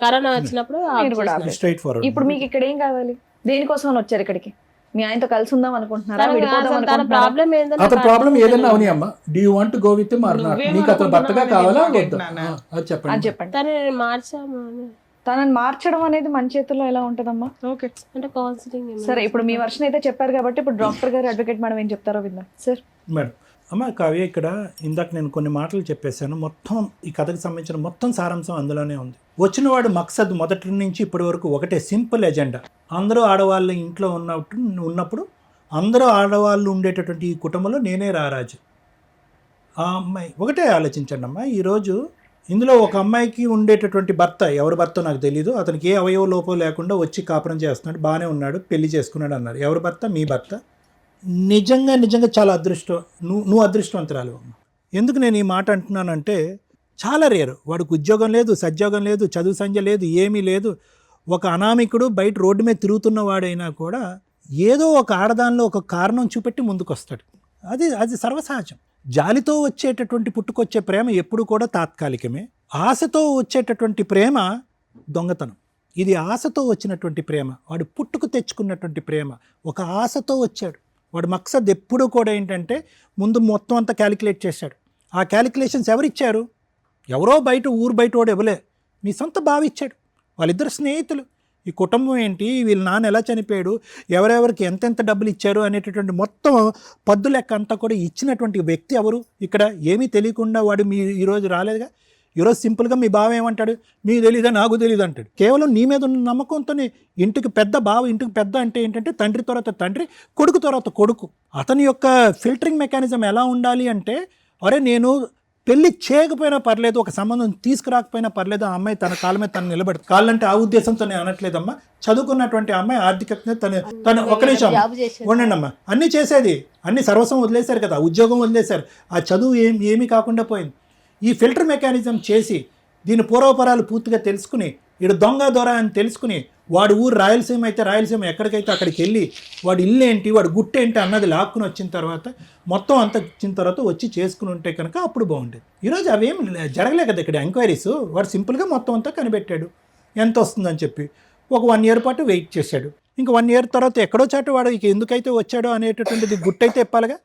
కరోనా వచ్చినప్పుడు మీరు కూడా ఆఫ్ చేసిన. Straight forward. ఇప్పుడు మీకు ఇక్కడ ఏం కావాలి? దేనికోసం అని వచ్చారు ఇక్కడికి? మీ ఆయనతో కలిసి ఉందాం అనుకుంటున్నారా, విడిపోదాం తన అనుకుంటున్నారా? ప్రాబ్లం ఏంటంటే అతని ప్రాబ్లం ఏదైనా అవని అమ్మ, do you want go with or not? నీకు అతను భర్తగా కావాలా వద్దా? అది అని చెప్పండి. చెప్పండి. తను మార్చాము అని. తనని మార్చడం అనేది మన చేతుల్లో ఎలా ఉంటదమ్మా? ఓకే. అంటే కౌన్సిలింగ్ సరే, ఇప్పుడు మీ వర్షన్ అయితే చెప్పారు కాబట్టి ఇప్పుడు డాక్టర్ గారు, అడ్వకేట్ మేడం ఏం చెప్తారో విందాం సార్. మేడం, అమ్మ కావ్య, ఇక్కడ ఇందాక నేను కొన్ని మాటలు చెప్పేశాను. మొత్తం ఈ కథకు సంబంధించిన మొత్తం సారాంశం అందులోనే ఉంది. వచ్చినవాడు మక్సద్ మొదటి నుంచి ఇప్పటి వరకు ఒకటే, సింపుల్ ఎజెండా. అందరూ ఆడవాళ్ళ ఇంట్లో ఉన్నప్పుడు అందరూ ఆడవాళ్ళు ఉండేటటువంటి ఈ కుటుంబంలో నేనే రారాజు. ఆ అమ్మాయి ఒకటే ఆలోచించండి అమ్మా. ఈరోజు ఇందులో ఒక అమ్మాయికి ఉండేటటువంటి భర్త, ఎవరి భర్త నాకు తెలియదు, అతనికి ఏ అవయవ లోపం లేకుండా వచ్చి కాపురం చేస్తున్నాడు, బాగానే ఉన్నాడు, పెళ్లి చేసుకున్నాడు అన్నారు. ఎవరి భర్త? మీ భర్త. నిజంగా చాలా అదృష్టం. నువ్వు అదృష్టవంతురాలు అమ్మ. ఎందుకు నేను ఈ మాట అంటున్నానంటే, చాలా రేరు. వాడికి ఉద్యోగం లేదు, సద్యోగం లేదు, చదువు సంధ్య లేదు, ఏమీ లేదు. ఒక అనామికుడు బయట రోడ్డు మీద తిరుగుతున్న వాడైనా కూడా ఏదో ఒక ఆడదానిలో ఒక కారణం చూపెట్టి ముందుకు వస్తాడు. అది సర్వసహజం. జాలితో వచ్చేటటువంటి పుట్టుకొచ్చే ప్రేమ ఎప్పుడు కూడా తాత్కాలికమే. ఆశతో వచ్చేటటువంటి ప్రేమ దొంగతనం. ఇది ఆశతో వచ్చినటువంటి ప్రేమ. వాడు పుట్టుకు తెచ్చుకున్నటువంటి ప్రేమ. ఒక ఆశతో వచ్చాడు. వాడు మక్సద్ ఎప్పుడూ కూడా ఏంటంటే ముందు మొత్తం అంతా క్యాలిక్యులేట్ చేశాడు. ఆ క్యాలిక్యులేషన్స్ ఎవరిచ్చారు? ఎవరో ఊరు బయట వాడు ఇవ్వలే, మీ సొంత బావ ఇచ్చాడు. వాళ్ళిద్దరు స్నేహితులు. ఈ కుటుంబం ఏంటి, వీళ్ళ నాన్న ఎలా చనిపోయాడు, ఎవరెవరికి ఎంతెంత డబ్బులు ఇచ్చారు అనేటటువంటి మొత్తం పద్దు లెక్క అంతా కూడా ఇచ్చినటువంటి వ్యక్తి ఎవరు? ఇక్కడ ఏమీ తెలియకుండా వాడు ఈరోజు రాలేదుగా. ఈరోజు సింపుల్గా మీ బావ ఏమంటాడు? మీకు తెలీదా, నాకు తెలీదు అంటాడు. కేవలం నీ మీద ఉన్న నమ్మకంతోనే. ఇంటికి పెద్ద బావ, ఇంటికి పెద్ద అంటే ఏంటంటే తండ్రి తర్వాత తండ్రి, కొడుకు తర్వాత కొడుకు. అతని యొక్క ఫిల్టరింగ్ మెకానిజం ఎలా ఉండాలి అంటే, అరే నేను పెళ్లి చేయకపోయినా పర్లేదు, ఒక సంబంధం తీసుకురాకపోయినా పర్లేదు, ఆ అమ్మాయి తన కాళ్ళ మీద తను నిలబడుతుంది. కాళ్ళంటే ఆ ఉద్దేశంతో నేను అనట్లేదమ్మా. చదువుకున్నటువంటి అమ్మాయి ఆర్థికంగా తను ఒక నిమిషం ఉండండి అమ్మా. అన్నీ చేసేది, అన్ని సర్వస్వం వదిలేశారు కదా, ఉద్యోగం వదిలేశారు, ఆ చదువు ఏమీ కాకుండా పోయింది. ఈ ఫిల్టర్ మెకానిజం చేసి దీని పూర్వపరాలు పూర్తిగా తెలుసుకుని, ఇడు దొంగ దొర అని తెలుసుకుని, వాడి ఊరు రాయలసీమ అయితే రాయలసీమ ఎక్కడికైతే అక్కడికి వెళ్ళి వాడి ఇల్లు ఏంటి, వాడి గుట్టేంటి అన్నది లాక్కుని వచ్చిన తర్వాత, మొత్తం అంతా ఇచ్చిన తర్వాత వచ్చి చేసుకుని ఉంటే కనుక అప్పుడు బాగుండేది. ఈరోజు అవేం జరగలే కదా ఇక్కడ ఎంక్వైరీస్. వాడు సింపుల్గా మొత్తం అంతా కనిపెట్టాడు ఎంత వస్తుందని చెప్పి. ఒక 1 year పాటు వెయిట్ చేశాడు. ఇంకా 1 year తర్వాత ఎక్కడో చాటు వాడు ఇక ఎందుకైతే వచ్చాడో అనేటటువంటిది గుట్టయితే ఇప్పాలిగా.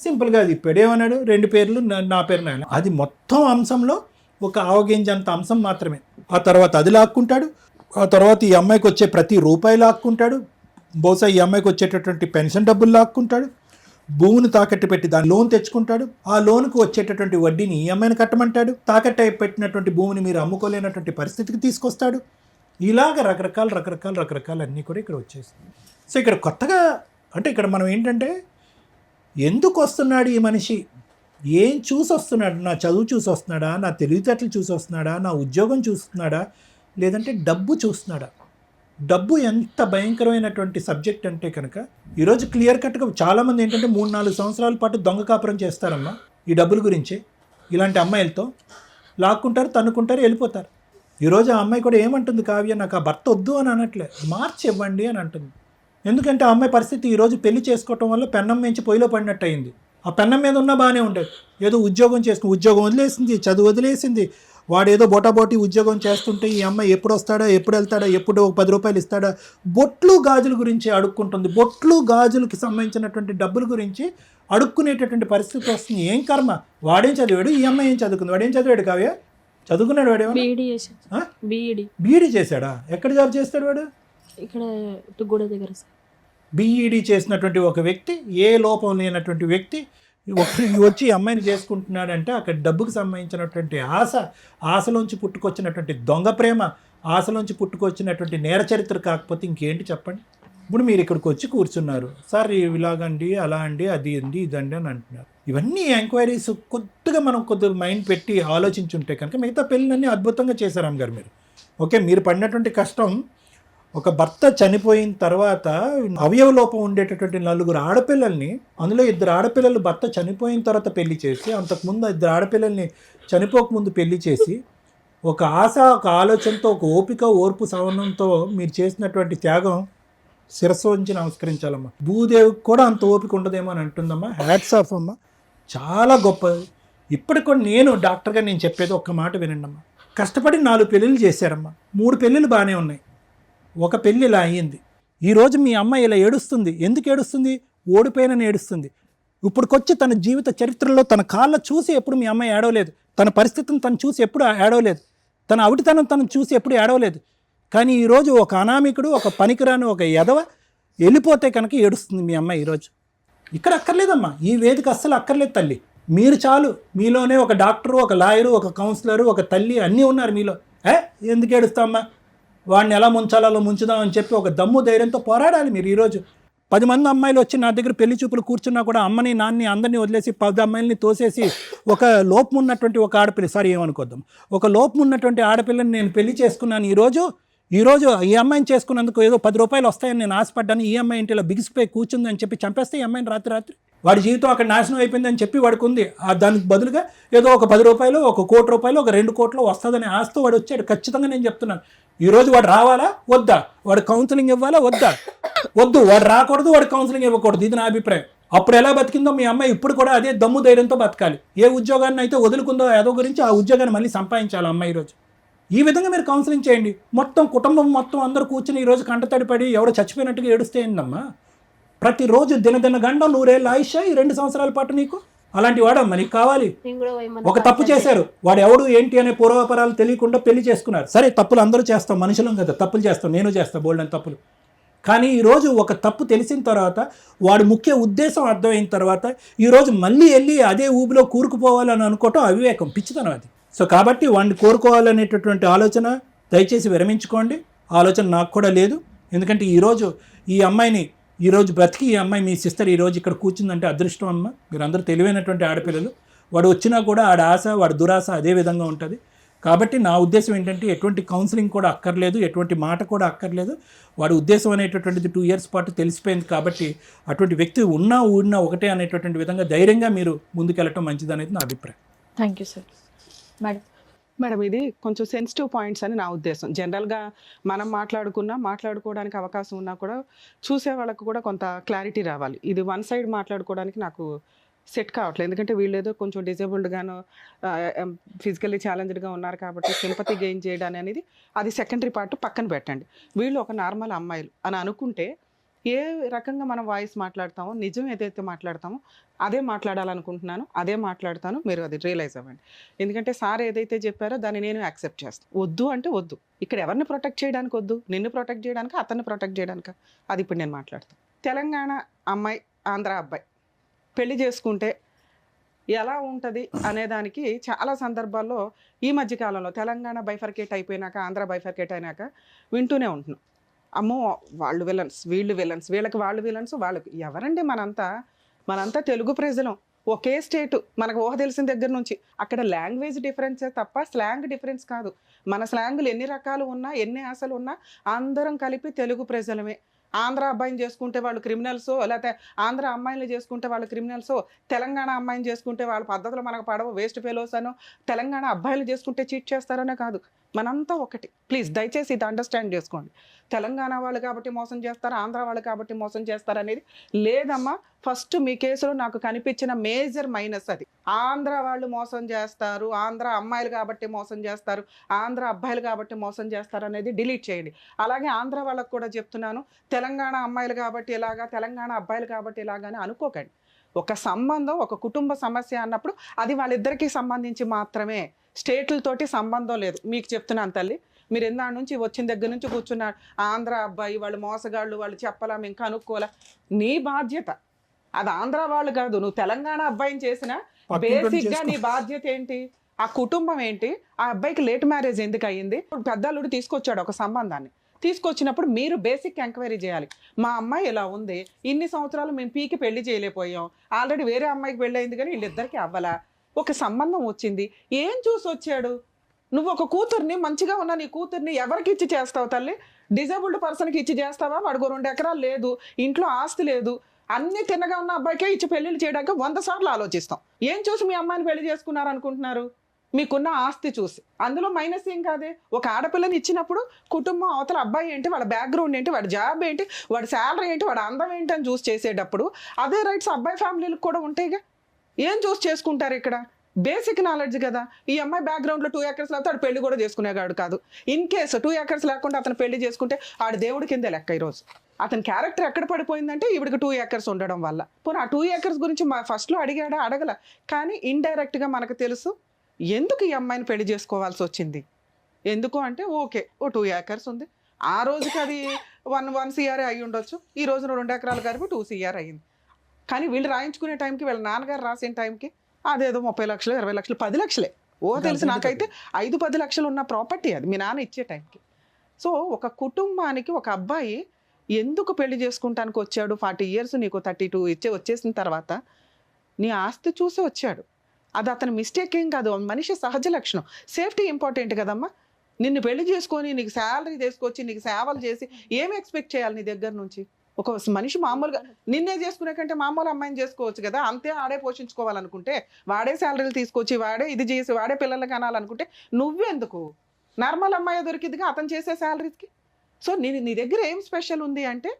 సింపుల్గా అది ఇప్పాడు. ఏమన్నాడు? 2 పేర్లు, నా పేరు నాయన. అది మొత్తం అంశంలో ఒక ఆవగింజంత అంశం మాత్రమే. ఆ తర్వాత అది లాక్కుంటాడు. ఆ తర్వాత ఈ అమ్మాయికి వచ్చే ప్రతి రూపాయి లాక్కుంటాడు. బహుశా ఈ అమ్మాయికి వచ్చేటటువంటి పెన్షన్ డబ్బులు లాక్కుంటాడు. భూమిని తాకట్టు పెట్టి దాని లోన్ తెచ్చుకుంటాడు. ఆ లోన్కు వచ్చేటటువంటి వడ్డీని ఈ అమ్మాయిని కట్టమంటాడు. తాకట్టు పెట్టినటువంటి భూమిని మీరు అమ్ముకోలేనటువంటి పరిస్థితికి తీసుకొస్తాడు. ఇలాగ రకరకాల అన్నీ కూడా ఇక్కడ వచ్చేస్తాయి. సో ఇక్కడ కొత్తగా అంటే ఇక్కడ మనం ఏంటంటే, ఎందుకు వస్తున్నాడు ఈ మనిషి, ఏం చూసి వస్తున్నాడు? నా చదువు చూసి వస్తున్నాడా, నా తెలివితేటలు చూసి వస్తున్నాడా, నా ఉద్యోగం చూస్తున్నాడా, లేదంటే డబ్బు చూస్తున్నాడా? డబ్బు ఎంత భయంకరమైనటువంటి సబ్జెక్ట్ అంటే కనుక ఈరోజు క్లియర్ కట్గా చాలామంది ఏంటంటే 3-4 సంవత్సరాల పాటు దొంగ కాపురం చేస్తారమ్మా ఈ డబ్బుల గురించి. ఇలాంటి అమ్మాయిలతో లాక్కుంటారు, తన్నుకుంటారు, వెళ్ళిపోతారు. ఈరోజు ఆ అమ్మాయి కూడా ఏమంటుంది, కావ్య నాకు ఆ భర్త వద్దు అని అనట్లే, మార్చి ఇవ్వండి అని అంటుంది. ఎందుకంటే ఆ అమ్మాయి పరిస్థితి ఈరోజు పెళ్లి చేసుకోవటం వల్ల పెన్నం మించి పొయ్యిలో పడినట్టు అయింది. ఆ పెన్నం మీద ఉన్నా బాగానే ఉండేది. ఏదో ఉద్యోగం చేసుకుని ఉద్యోగం వదిలేసింది, చదువు వదిలేసింది. వాడు ఏదో బోటాబోటీ ఉద్యోగం చేస్తుంటే ఈ అమ్మాయి ఎప్పుడు వస్తాడా, ఎప్పుడు వెళ్తాడా, ఎప్పుడు 10 రూపాయలు ఇస్తాడా, బొట్లు గాజుల గురించి అడుక్కుంటుంది. బొట్లు గాజులకి సంబంధించినటువంటి డబ్బుల గురించి అడుక్కునేటటువంటి పరిస్థితి వస్తుంది. ఏం కర్మ, వాడేం చదివాడు, ఈ అమ్మాయి ఏం చదువుకుంది? వాడేం చదివాడు కావ్య? చదువుకున్నాడు వాడేమో? బీఈడీ చేశాడా? ఎక్కడ జాబ్ చేస్తాడు వాడు? ఇక్కడ తుగ్గూడ దగ్గర సార్. బీఈడీ చేసినటువంటి ఒక వ్యక్తి, ఏ లోపం లేనటువంటి వ్యక్తి వచ్చి అమ్మాయిని చేసుకుంటున్నాడంటే అక్కడ డబ్బుకు సంబంధించినటువంటి ఆశలోంచి పుట్టుకొచ్చినటువంటి దొంగ ప్రేమ, ఆశలోంచి పుట్టుకొచ్చినటువంటి నేర చరిత్ర కాకపోతే ఇంకేంటి చెప్పండి. ఇప్పుడు మీరు ఇక్కడికి వచ్చి కూర్చున్నారు, సార్ ఇలాగండి, అలా అండి, అది అండి, ఇదండి అని అంటున్నారు. ఇవన్నీ ఎంక్వైరీస్ కొద్దిగా మైండ్ పెట్టి ఆలోచించుంటే కనుక మిగతా పెళ్ళినన్నీ అద్భుతంగా చేశారు అమ్మగారు మీరు. ఓకే, మీరు పడినటువంటి కష్టం, ఒక భర్త చనిపోయిన తర్వాత అవయవ లోపం ఉండేటటువంటి 4 ఆడపిల్లల్ని, అందులో 2 ఆడపిల్లలు భర్త చనిపోయిన తర్వాత పెళ్లి చేసి, అంతకుముందు 2 ఆడపిల్లల్ని చనిపోకముందు పెళ్లి చేసి, ఒక ఆశ, ఒక ఆలోచనతో, ఒక ఓపిక, ఓర్పు, సహనంతో మీరు చేసినటువంటి త్యాగం శిరస్సు వంచి నమస్కరించాలమ్మా. భూదేవికి కూడా అంత ఓపిక ఉండదేమో అని అంటుందమ్మా. హ్యాట్స్ ఆఫ్ అమ్మా, చాలా గొప్పది. ఇప్పటికి కూడా నేను డాక్టర్గా నేను చెప్పేది ఒక్క మాట వినండి అమ్మా. కష్టపడి 4 పెళ్ళిళ్ళు చేశారమ్మా. 3 పెళ్ళిళ్ళు బాగానే ఉన్నాయి, ఒక పెళ్ళి ఇలా అయ్యింది. ఈరోజు మీ అమ్మ ఇలా ఏడుస్తుంది. ఎందుకు ఏడుస్తుంది? ఓడిపోయినని ఏడుస్తుంది. ఇప్పుడుకొచ్చి తన జీవిత చరిత్రలో తన కాళ్ళ చూసి ఎప్పుడు మీ అమ్మ ఏడవలేదు. తన పరిస్థితిని తను చూసి ఎప్పుడు ఏడవలేదు. తన అవిటితనం తను చూసి ఎప్పుడు ఏడవలేదు. కానీ ఈరోజు ఒక అనామికుడు, ఒక పనికిరాని ఒక ఎదవ వెళ్ళిపోతే కనుక ఏడుస్తుంది మీ అమ్మ ఈరోజు. ఇక్కడ అక్కర్లేదమ్మా, ఈ వేదిక అస్సలు అక్కర్లేదు తల్లి. మీరు చాలు. మీలోనే ఒక డాక్టరు, ఒక లాయరు, ఒక కౌన్సిలరు, ఒక తల్లి అన్నీ ఉన్నారు మీలో. ఎందుకు ఏడుస్తామమ్మా? వాడిని ఎలా ముంచాలో అలా ముంచుదామని చెప్పి ఒక దమ్ము ధైర్యంతో పోరాడాలి మీరు. ఈరోజు 10 మంది అమ్మాయిలు వచ్చి నా దగ్గర పెళ్లి చూపులు కూర్చున్నా కూడా అమ్మని నాన్ని అందరినీ వదిలేసి 10 అమ్మాయిలని తోసేసి ఒక లోపం ఉన్నటువంటి ఒక ఆడపిల్ల, ఏమనుకోద్దాం, ఒక లోపం ఉన్నటువంటి ఆడపిల్లని నేను పెళ్లి చేసుకున్నాను. ఈరోజు ఈ అమ్మాయిని చేసుకున్నందుకు ఏదో 10 రూపాయలు వస్తాయని నేను ఆశపడ్డాను. ఈ అమ్మాయి ఇంటిలో బిగిసిపోయి కూర్చుందని చెప్పి చంపేస్తే ఈ అమ్మాయిని రాత్రి వాడి జీవితం అక్కడ నాశనం అయిపోయిందని చెప్పి వాడికి ఉంది. దానికి బదులుగా ఏదో ఒక 10 రూపాయలు, ఒక 1 కోటి రూపాయలు, ఒక 2 కోట్లు వస్తుందని ఆశతో వాడు వచ్చాడు. ఖచ్చితంగా నేను చెప్తున్నాను. ఈరోజు వాడు రావాలా వద్దా? వాడు కౌన్సిలింగ్ ఇవ్వాలా వద్దా? వద్దు. వాడు రాకూడదు, వాడు కౌన్సిలింగ్ ఇవ్వకూడదు. ఇది నా అభిప్రాయం. అప్పుడు ఎలా బతికిందో మీ అమ్మాయి ఇప్పుడు కూడా అదే దమ్ము ధైర్యంతో బతకాలి. ఏ ఉద్యోగాన్ని అయితే వదులుకుందో ఏదో గురించి ఆ ఉద్యోగాన్ని మళ్ళీ సంపాదించాలి అమ్మాయి ఈరోజు. ఈ విధంగా మీరు కౌన్సిలింగ్ చేయండి. మొత్తం కుటుంబం మొత్తం అందరూ కూర్చుని ఈరోజు కంటతడి పడి ఎవడో చచ్చిపోయినట్టుగా ఏడుస్తే ఏందమ్మా? ప్రతిరోజు దినదిన గండం 100 ఏళ్ళ ఆయుష ఈ 2 సంవత్సరాల పాటు నీకు. అలాంటి వాడమ్మా నీకు కావాలి. ఒక తప్పు చేశారు, వాడు ఎవడు ఏంటి అనే పూర్వాపరాలు తెలియకుండా పెళ్లి చేసుకున్నారు. సరే, తప్పులు అందరూ చేస్తాం, మనుషులం కదా, తప్పులు చేస్తాం, నేను చేస్తాను బోల్డ్ అని తప్పులు. కానీ ఈరోజు ఒక తప్పు తెలిసిన తర్వాత, వాడు ముఖ్య ఉద్దేశం అర్థమైన తర్వాత ఈరోజు మళ్ళీ వెళ్ళి అదే ఊబిలో కూరుకుపోవాలని అనుకోవటం అవివేకం, పిచ్చితనం అది. సో కాబట్టి వాడిని కోరుకోవాలనేటటువంటి ఆలోచన దయచేసి విరమించుకోండి. ఆలోచన నాకు కూడా లేదు. ఎందుకంటే ఈరోజు ఈ అమ్మాయిని ఈరోజు బ్రతికి ఈ అమ్మాయి మీ సిస్టర్ ఈరోజు ఇక్కడ కూర్చుందంటే అదృష్టం అమ్మ. మీరందరూ తెలివైనటువంటి ఆడపిల్లలు. వాడు వచ్చినా కూడా ఆడ ఆశ, వాడి దురాశ అదే విధంగా ఉంటుంది. కాబట్టి నా ఉద్దేశం ఏంటంటే ఎటువంటి కౌన్సిలింగ్ కూడా అక్కర్లేదు, ఎటువంటి మాట కూడా అక్కర్లేదు. వాడి ఉద్దేశం అనేటటువంటిది 2 ఇయర్స్ పాటు తెలిసిపోయింది. కాబట్టి అటువంటి వ్యక్తి ఉన్నా ఊడినా ఒకటే అనేటటువంటి విధంగా ధైర్యంగా మీరు ముందుకెళ్ళటం మంచిది అనేది నా అభిప్రాయం. Thank you sir. మేడం, ఇది కొంచెం సెన్సిటివ్ పాయింట్స్ అని నా ఉద్దేశం. జనరల్గా మనం మాట్లాడుకోవడానికి అవకాశం ఉన్నా కూడా చూసే వాళ్ళకు కూడా కొంత క్లారిటీ రావాలి. ఇది వన్ సైడ్ మాట్లాడుకోవడానికి నాకు సెట్ కావట్లేదు. ఎందుకంటే వీళ్ళు ఏదో కొంచెం డిజేబుల్డ్గాను, ఫిజికల్లీ ఛాలెంజ్డ్గా ఉన్నారు కాబట్టి సింపతి గెయిన్ చేయడం అనేది అది సెకండరీ పార్ట్ పక్కన పెట్టండి. వీళ్ళు ఒక నార్మల్ అమ్మాయిలు అని అనుకుంటే ఏ రకంగా మనం వాయిస్ మాట్లాడతామో, నిజం ఏదైతే మాట్లాడతామో అదే మాట్లాడాలనుకుంటున్నాను, అదే మాట్లాడతాను. మీరు అది రియలైజ్ అవ్వండి. ఎందుకంటే సార్ ఏదైతే చెప్పారో దాన్ని నేను యాక్సెప్ట్ చేస్తాను. వద్దు అంటే వద్దు. ఇక్కడ ఎవరిని ప్రొటెక్ట్ చేయడానికి వద్దు? నిన్ను ప్రొటెక్ట్ చేయడానికి, అతన్ని ప్రొటెక్ట్ చేయడానికి. అది ఇప్పుడు నేను మాట్లాడతాను. తెలంగాణ అమ్మాయి, ఆంధ్ర అబ్బాయి పెళ్లి చేసుకుంటే ఎలా ఉంటుంది అనేదానికి చాలా సందర్భాల్లో ఈ మధ్యకాలంలో తెలంగాణ బైఫర్కేట్ అయిపోయినాక, ఆంధ్ర బైఫర్కేట్ అయినాక వింటూనే ఉంటున్నాం. అమ్మో వాళ్ళు విలన్స్, వీళ్ళు విలన్స్, వీళ్ళకి వాళ్ళు విలన్స్, వాళ్ళకి ఎవరండి? మనంతా తెలుగు ప్రజలం, ఒకే స్టేటు, మనకు ఊహ తెలిసిన దగ్గర నుంచి. అక్కడ లాంగ్వేజ్ డిఫరెన్సే తప్ప స్లాంగ్ డిఫరెన్స్ కాదు. మన స్లాంగులు ఎన్ని రకాలు ఉన్నా, ఎన్ని ఆశలు ఉన్నా అందరం కలిపి తెలుగు ప్రజలమే. ఆంధ్ర అబ్బాయిని చేసుకుంటే వాళ్ళు క్రిమినల్సో, లేకపోతే ఆంధ్ర అమ్మాయిని చేసుకుంటే వాళ్ళు క్రిమినల్సో, తెలంగాణ అమ్మాయిని చేసుకుంటే వాళ్ళ పద్ధతులు మనకు పడవ, వేస్ట్ ఫెలోస్ అనో, తెలంగాణ అబ్బాయిలు చేసుకుంటే చీట్ చేస్తారనే కాదు. మనంతా ఒకటి. ప్లీజ్ దయచేసి ఇది అండర్స్టాండ్ చేసుకోండి. తెలంగాణ వాళ్ళు కాబట్టి మోసం చేస్తారు, ఆంధ్ర వాళ్ళు కాబట్టి మోసం చేస్తారు అనేది లేదమ్మా. ఫస్ట్ మీ కేసులో నాకు కనిపించిన మేజర్ మైనస్ అది. ఆంధ్ర వాళ్ళు మోసం చేస్తారు, ఆంధ్ర అమ్మాయిలు కాబట్టి మోసం చేస్తారు, ఆంధ్ర అబ్బాయిలు కాబట్టి మోసం చేస్తారు అనేది డిలీట్ చేయండి. అలాగే ఆంధ్ర వాళ్ళకు కూడా చెప్తున్నాను, తెలంగాణ అమ్మాయిలు కాబట్టి ఇలాగా, తెలంగాణ అబ్బాయిలు కాబట్టి ఇలాగానే అనుకోకండి. ఒక సంబంధం, ఒక కుటుంబ సమస్య అన్నప్పుడు అది వాళ్ళిద్దరికీ సంబంధించి మాత్రమే, స్టేట్లతోటి సంబంధం లేదు. మీకు చెప్తున్నాను తల్లి, మీరు ఎందాడి నుంచి వచ్చిన దగ్గర నుంచి కూర్చున్నారు, ఆంధ్ర అబ్బాయి వాళ్ళు మోసగాళ్ళు, వాళ్ళు చెప్పలా, మేము కనుక్కోలా. నీ బాధ్యత అది. ఆంధ్ర వాళ్ళు కాదు, నువ్వు తెలంగాణ అబ్బాయిని చేసినా బేసిక్గా నీ బాధ్యత ఏంటి? ఆ కుటుంబం ఏంటి? ఆ అబ్బాయికి లేట్ మ్యారేజ్ ఎందుకు అయ్యింది? పెద్దల్లుడు తీసుకొచ్చాడు ఒక సంబంధాన్ని, తీసుకొచ్చినప్పుడు మీరు బేసిక్ ఎంక్వైరీ చేయాలి. మా అమ్మాయి ఇలా ఉంది, ఇన్ని సంవత్సరాలు మేము పీకి పెళ్లి చేయలేకపోయాం, ఆల్రెడీ వేరే అమ్మాయికి పెళ్ళి అయింది కానీ వీళ్ళిద్దరికీ అవ్వలా, ఒక సంబంధం వచ్చింది, ఏం చూసి వచ్చాడు? నువ్వు ఒక కూతుర్ని, మంచిగా ఉన్న నీ కూతుర్ని ఎవరికి ఇచ్చి చేస్తావు తల్లి? డిజేబుల్డ్ పర్సన్కి ఇచ్చి చేస్తావా? వాడికి 2 ఎకరాలు లేదు, ఇంట్లో ఆస్తి లేదు, అన్ని తిన్నగా ఉన్న అబ్బాయికే ఇచ్చి పెళ్లిళ్ళు చేయడానికి 100 సార్లు ఆలోచిస్తాం. ఏం చూసి మీ అమ్మాయిని పెళ్లి చేసుకున్నారు అనుకుంటున్నారు? మీకున్న ఆస్తి చూసి. అందులో మైనస్ ఏం కాదే. ఒక ఆడపిల్లని ఇచ్చినప్పుడు కుటుంబం అవతల అబ్బాయి ఏంటి, వాళ్ళ బ్యాక్గ్రౌండ్ ఏంటి, వాడి జాబ్ ఏంటి, వాడి శాలరీ ఏంటి, వాడి అందం ఏంటి అని చూసి చేసేటప్పుడు అదే రైట్స్ అబ్బాయి ఫ్యామిలీలకు కూడా ఉంటాయిగా. ఏం చూసి చేసుకుంటారు ఇక్కడ? బేసిక్ నాలెడ్జ్ కదా. ఈ అమ్మాయి బ్యాక్గ్రౌండ్ లో 2 ఎకర్స్ లేకపోతే ఆడు పెళ్లి కూడా చేసుకునేవాడు కాదు. ఇన్ కేసు 2 ఎకర్స్ లేకుండా అతను పెళ్లి చేసుకుంటే ఆడు దేవుడి కిందే లెక్క. ఈరోజు అతని క్యారెక్టర్ ఎక్కడ పడిపోయిందంటే ఈవిడికి 2 ఎకర్స్ ఉండడం వల్ల. పోనీ ఆ 2 ఎకర్స్ గురించి ఫస్ట్ లో అడిగాడా? అడగల. కానీ ఇండైరెక్ట్ గా మనకు తెలుసు ఎందుకు ఈ అమ్మాయిని పెళ్లి చేసుకోవాల్సి వచ్చింది. ఎందుకు అంటే ఓకే ఓ 2 ఎకర్స్ ఉంది, ఆ రోజుకి అది 1 CR అయి ఉండొచ్చు, ఈ రోజున 2 ఎకరాలు కలిపి 2 CR అయ్యింది. కానీ వీళ్ళు రాయించుకునే టైంకి వీళ్ళ నాన్నగారు రాసిన టైంకి అదేదో 30 లక్షలు 20 లక్షలు 10 లక్షలే తెలుసు నాకైతే. 5-10 లక్షలు ఉన్న ప్రాపర్టీ అది మీ నాన్న ఇచ్చే టైంకి. సో ఒక కుటుంబానికి ఒక అబ్బాయి ఎందుకు పెళ్లి చేసుకుంటానికి వచ్చాడు? 40 years నీకు 32 వచ్చేసిన తర్వాత నీ ఆస్తి చూసి వచ్చాడు. అది అతని మిస్టేక్ ఏం కాదు, మనిషి సహజ లక్షణం. సేఫ్టీ ఇంపార్టెంట్ కదమ్మా. నిన్ను పెళ్లి చేసుకొని నీకు శాలరీ తీసుకొచ్చి నీకు సేవలు చేసి ఏమి ఎక్స్పెక్ట్ చేయాలి నీ దగ్గర నుంచి? ఒక మనిషి మామూలుగా నిన్నే చేసుకునే కంటే మామూలు అమ్మాయిని చేసుకోవచ్చు కదా. అంతే ఆడే పోషించుకోవాలనుకుంటే, వాడే శాలరీలు తీసుకొచ్చి వాడే ఇది చేసి వాడే పిల్లలకి అనాలనుకుంటే నువ్వెందుకు? నార్మల్ అమ్మాయి దొరికిందిగా అతను చేసే శాలరీస్కి. సో నీ దగ్గర ఏం స్పెషల్ ఉంది అంటే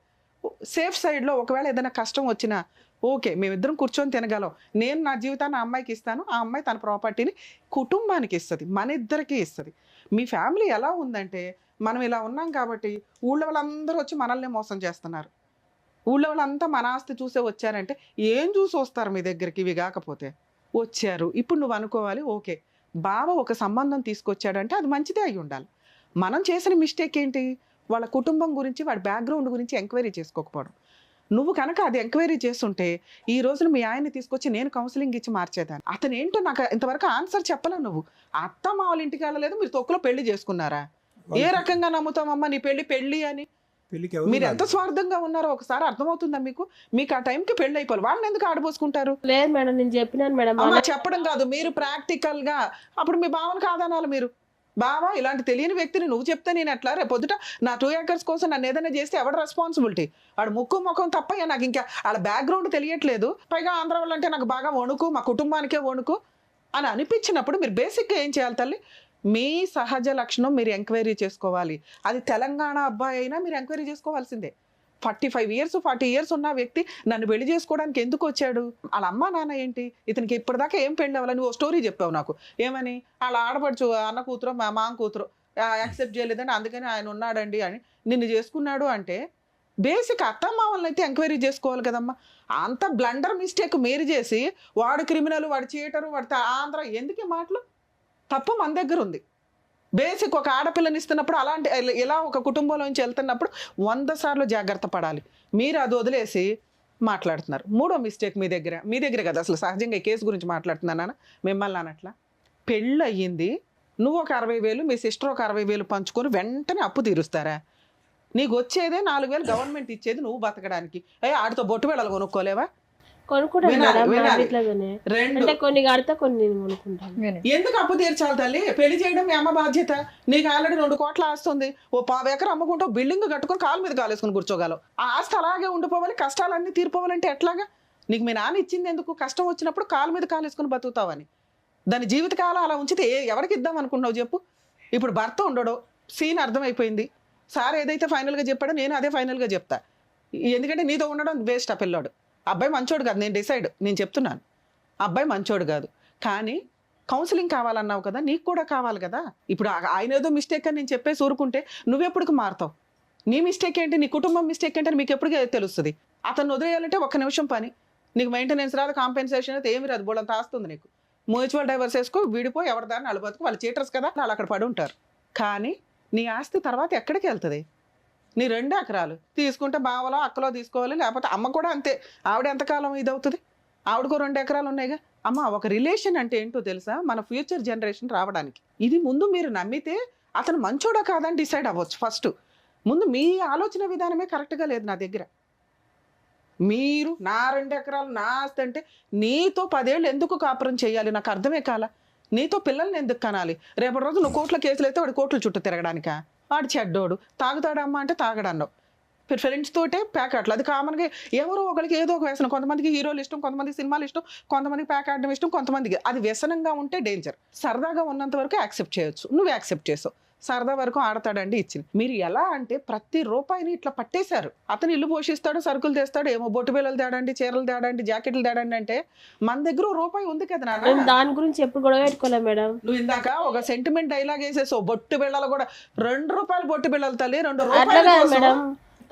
సేఫ్ సైడ్లో ఒకవేళ ఏదైనా కష్టం వచ్చినా ఓకే మేమిద్దరం కూర్చొని తినగలం, నేను నా జీవితాన్ని ఆ అమ్మాయికి ఇస్తాను, ఆ అమ్మాయి తన ప్రాపర్టీని కుటుంబానికి ఇస్తుంది, మన ఇద్దరికి ఇస్తుంది. మీ ఫ్యామిలీ ఎలా ఉందంటే మనం ఇలా ఉన్నాం కాబట్టి ఊళ్ళో వాళ్ళందరూ వచ్చి మనల్ని మోసం చేస్తున్నారు. ఊళ్ళో వాళ్ళంతా మన ఆస్తి చూసే వచ్చారంటే ఏం చూసి వస్తారు మీ దగ్గరికి? ఇవి కాకపోతే వచ్చారు. ఇప్పుడు నువ్వు అనుకోవాలి ఓకే బావ ఒక సంబంధం తీసుకొచ్చాడంటే అది మంచిదే అయి ఉండాలి. మనం చేసిన మిస్టేక్ ఏంటి? వాళ్ళ కుటుంబం గురించి వాడి బ్యాక్గ్రౌండ్ గురించి ఎంక్వైరీ చేసుకోకపోవడం. నువ్వు కనుక అది ఎంక్వైరీ చేస్తుంటే ఈ రోజున మీ ఆయన్ని తీసుకొచ్చి నేను కౌన్సిలింగ్ ఇచ్చి మార్చేదాన్ని. అతను ఏంటో నాకు ఇంతవరకు ఆన్సర్ చెప్పలేవు. నువ్వు అత్త మా వాళ్ళ ఇంటికి వెళ్ళలేదు, మీరు తొక్కులో పెళ్లి చేసుకున్నారా? ఏ రకంగా నమ్ముతామమ్మా నీ పెళ్లి అని? మీరు ఎంత స్వార్థంగా ఉన్నారో ఒకసారి అర్థమవుతుందా మీకు? మీకు ఆ టైంకి పెళ్లి అయిపోవాలి, వాళ్ళని ఎందుకు ఆడబోసుకుంటారు? లేదు మేడం, నేను చెప్పినాను మేడం. చెప్పడం కాదు, మీరు ప్రాక్టికల్ గా అప్పుడు మీ భావన కాదనాలి. మీరు బావా ఇలాంటి తెలియని వ్యక్తిని నువ్వు చెప్తే నేను ఎట్లా? రేపు పొద్దుట నా 2 ఎకర్స్ కోసం నన్ను ఏదైనా చేస్తే ఎవడ రెస్పాన్సిబిలిటీ? వాడు ముఖం తప్ప నాకు ఇంకా వాళ్ళ బ్యాక్గ్రౌండ్ తెలియట్లేదు. పైగా ఆంధ్ర వాళ్ళంటే నాకు బాగా వణుకు, మా కుటుంబానికే వణుకు అని అనిపించినప్పుడు మీరు బేసిక్గా ఏం చేయాలి తల్లి? మీ సహజ లక్షణం మీరు ఎంక్వైరీ చేసుకోవాలి. అది తెలంగాణ అబ్బాయి అయినా మీరు ఎంక్వైరీ చేసుకోవాల్సిందే. 45 years 40 years ఉన్న వ్యక్తి నన్ను పెళ్లి చేసుకోవడానికి ఎందుకు వచ్చాడు? వాళ్ళ అమ్మ నాన్న ఏంటి? ఇతనికి ఇప్పటిదాకా ఏం పెళ్ళి అవ్వాలి? నువ్వు స్టోరీ చెప్పావు నాకు. ఏమని? వాళ్ళ ఆడపడుచు అన్న కూతురు మా మామ కూతురు యాక్సెప్ట్ చేయలేదని అందుకని ఆయన ఉన్నాడండి అని నిన్ను చేసుకున్నాడు అంటే బేసిక్ అత్తమ్మావల్ని అయితే ఎంక్వైరీ చేసుకోవాలి కదమ్మా. అంత బ్లండర్ మిస్టేక్ మీరు చేసి వాడు క్రిమినల్, వాడు చీటరు, వాడు ఆంధ్ర ఎందుకే మాటలు? తప్పు మన దగ్గర ఉంది. బేసిక్ ఒక ఆడపిల్లని ఇస్తున్నప్పుడు అలాంటి ఇలా ఒక కుటుంబంలోంచి వెళ్తున్నప్పుడు 100 సార్లు జాగ్రత్త పడాలి. మీరు అది వదిలేసి మాట్లాడుతున్నారు. 3వ మిస్టేక్ మీ దగ్గర కదా అసలు సహజంగా ఈ కేసు గురించి మాట్లాడుతున్నానా? మిమ్మల్ని అనట్లా. పెళ్ళి అయ్యింది, నువ్వు ఒక 60,000 మీ సిస్టర్ ఒక 60,000 పంచుకొని వెంటనే అప్పు తీరుస్తారా? నీకు వచ్చేదే 4,000 గవర్నమెంట్ ఇచ్చేది నువ్వు బతకడానికి. ఆడితో బొట్టు వెళ్ళాలి కొనుక్కోలేవా? అంటే కొన్ని కడితే కొన్ని కొనుక్కుంటాను. ఎందుకు అప్పు తీర్చాలి తల్లి? పెళ్లి చేయడం మీ అమ్మ బాధ్యత. నీకు ఆల్రెడీ 2 కోట్ల ఆస్తుంది. ఓ 10 ఎకరం అమ్ముకుంటూ బిల్డింగ్ కట్టుకొని కాలు మీద కాలేసుకుని కూర్చోగలవు. ఆ ఆస్తి అలాగే ఉండిపోవాలి, కష్టాలన్నీ తీరిపోవాలంటే ఎట్లాగా? నీకు మీ నాన్న ఇచ్చింది ఎందుకు? కష్టం వచ్చినప్పుడు కాలు మీద కాలేసుకుని బతుకుతావని. దాని జీవితకాలం అలా ఉంచితే ఎవరికి ఇద్దాం అనుకున్నావు చెప్పు? ఇప్పుడు భర్త ఉండడు, సీన్ అర్థమైపోయింది. సార్ ఏదైతే ఫైనల్గా చెప్పాడో నేను అదే ఫైనల్గా చెప్తా. ఎందుకంటే నీతో ఉండడం వేస్ట్. ఆ పిల్లాడు అబ్బాయి మంచోడు కాదు, నేను చెప్తున్నాను. అబ్బాయి మంచోడు కాదు, కానీ కౌన్సిలింగ్ కావాలన్నావు కదా, నీకు కూడా కావాలి కదా. ఇప్పుడు ఆయన ఏదో మిస్టేక్ అని నేను చెప్పేసి ఊరుకుంటే నువ్వెప్పటికి మారుతావు? నీ మిస్టేక్ ఏంటి, నీ కుటుంబం మిస్టేక్ ఏంటి అని మీకు ఎప్పటికీ తెలుస్తుంది. అతను వదిలేయాలంటే 1 నిమిషం పని. నీకు మెయింటెనెన్స్ రాదు, కాంపెన్సేషన్ అయితే ఏమి రాదు, బోళ్ళంత ఆస్తుంది నీకు. మ్యూచువల్ డైవర్స్ వేసుకో, విడిపోయి ఎవరి దాన్ని అలబతుకు. వాళ్ళు చీటర్స్ కదా, వాళ్ళు అక్కడ పడి ఉంటారు. కానీ నీ ఆస్తి తర్వాత ఎక్కడికి వెళ్తుంది? నీ 2 ఎకరాలు తీసుకుంటే బావలో అక్కలో తీసుకోవాలి, లేకపోతే అమ్మ కూడా అంతే. ఆవిడ ఎంతకాలం ఇది అవుతుంది? ఆవిడకో 2 ఎకరాలు ఉన్నాయిగా. అమ్మ ఒక రిలేషన్ అంటే ఏంటో తెలుసా? మన ఫ్యూచర్ జనరేషన్ రావడానికి. ఇది ముందు మీరు నమ్మితే అతను మంచోడా కాదని డిసైడ్ అవ్వచ్చు. ఫస్ట్ ముందు మీ ఆలోచన విధానమే కరెక్ట్గా లేదు నా దగ్గర. మీరు నా 2 ఎకరాలు నా ఆస్తి అంటే నీతో 10 ఏళ్ళు ఎందుకు కాపురం చేయాలి? నాకు అర్థమే కాల. నీతో పిల్లల్ని ఎందుకు కనాలి? రేపటి రోజు నువ్వు కోర్టులో కేసులు అయితే వాడు కోర్టుల చుట్టూ తిరగడానికా? వాడు చెడ్డోడు, తాగుతాడమ్మా అంటే తాగడన్నావు. ఫ్రెండ్స్ తోటే ప్యాక్ ఆటలు. అది కామన్గా ఎవరో ఒకరికి ఏదో ఒక వ్యసనం. కొంతమందికి హీరోలు ఇష్టం, కొంతమందికి సినిమాలు ఇష్టం, కొంతమందికి ప్యాక్ ఆడడం ఇష్టం, కొంతమందికి అది వ్యసనంగా ఉంటే డేంజర్. సరదాగా ఉన్నంత వరకు యాక్సెప్ట్ చేయొచ్చు, నువ్వు యాక్సెప్ట్ చేసావు. సరదా వరకు ఆడతాడండి ఇచ్చింది. మీరు ఎలా అంటే ప్రతి రూపాయిని ఇట్లా పట్టేశారు. అతను ఇల్లు పోషిస్తాడు, సరుకులు తెస్తాడు, ఏమో బొట్టు బిళ్ళలు తేడండి, చీరలు తేడండి, జాకెట్లు తేడండి అంటే మన దగ్గర రూపాయి ఉంది కదా నాన్న. మేము దాని గురించి ఎప్పుడు గొడవ పెట్టుకోలేం మేడం. నువ్వు ఇందాక ఒక సెంటిమెంట్ డైలాగ్ వేసేసావు. బొట్టు బిళ్ళలు కూడా 2 రూపాయలు బొట్టు బిళ్ళలు తల్లి, 2 అట్లా రూపాయలు కాదు కోసం. మేడం,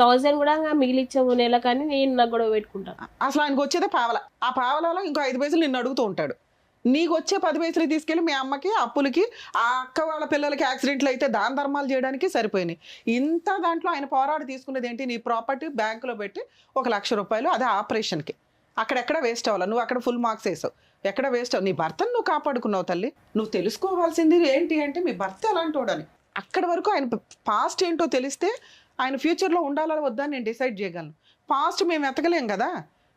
1000 కూడా మిగిలిచ్చాము నెల, కానీ నేను నాకు గొడవ పెట్టుకుంటాను. అసలు ఆయనకు వచ్చేదే పావల. ఆ పావలలో ఇంకో 5 పైసలు నిన్ను అడుగుతూ ఉంటాడు. నీకు వచ్చే 10 పైసలు తీసుకెళ్ళి మీ అమ్మకి, అప్పులకి, ఆ అక్క వాళ్ళ పిల్లలకి యాక్సిడెంట్లు అయితే దాన ధర్మాలు చేయడానికి సరిపోయినాయి. ఇంత దాంట్లో ఆయన పోరాడు తీసుకునేది ఏంటి? నీ ప్రాపర్టీ బ్యాంకులో పెట్టి 1 లక్ష రూపాయలు, అదే ఆపరేషన్కి. అక్కడెక్కడ వేస్ట్ అవ్వాలి, నువ్వు అక్కడ ఫుల్ మార్క్స్ వేసావు. ఎక్కడ వేస్ట్ అవ్వ, నీ భర్తను నువ్వు కాపాడుకున్నావు తల్లి. నువ్వు తెలుసుకోవాల్సింది ఏంటి అంటే మీ భర్త ఎలాంటి వాడని. అక్కడి వరకు ఆయన పాస్ట్ ఏంటో తెలిస్తే ఆయన ఫ్యూచర్లో ఉండాలా వద్దా నేను డిసైడ్ చేయగలను. పాస్ట్ మేము ఎతకలేం కదా.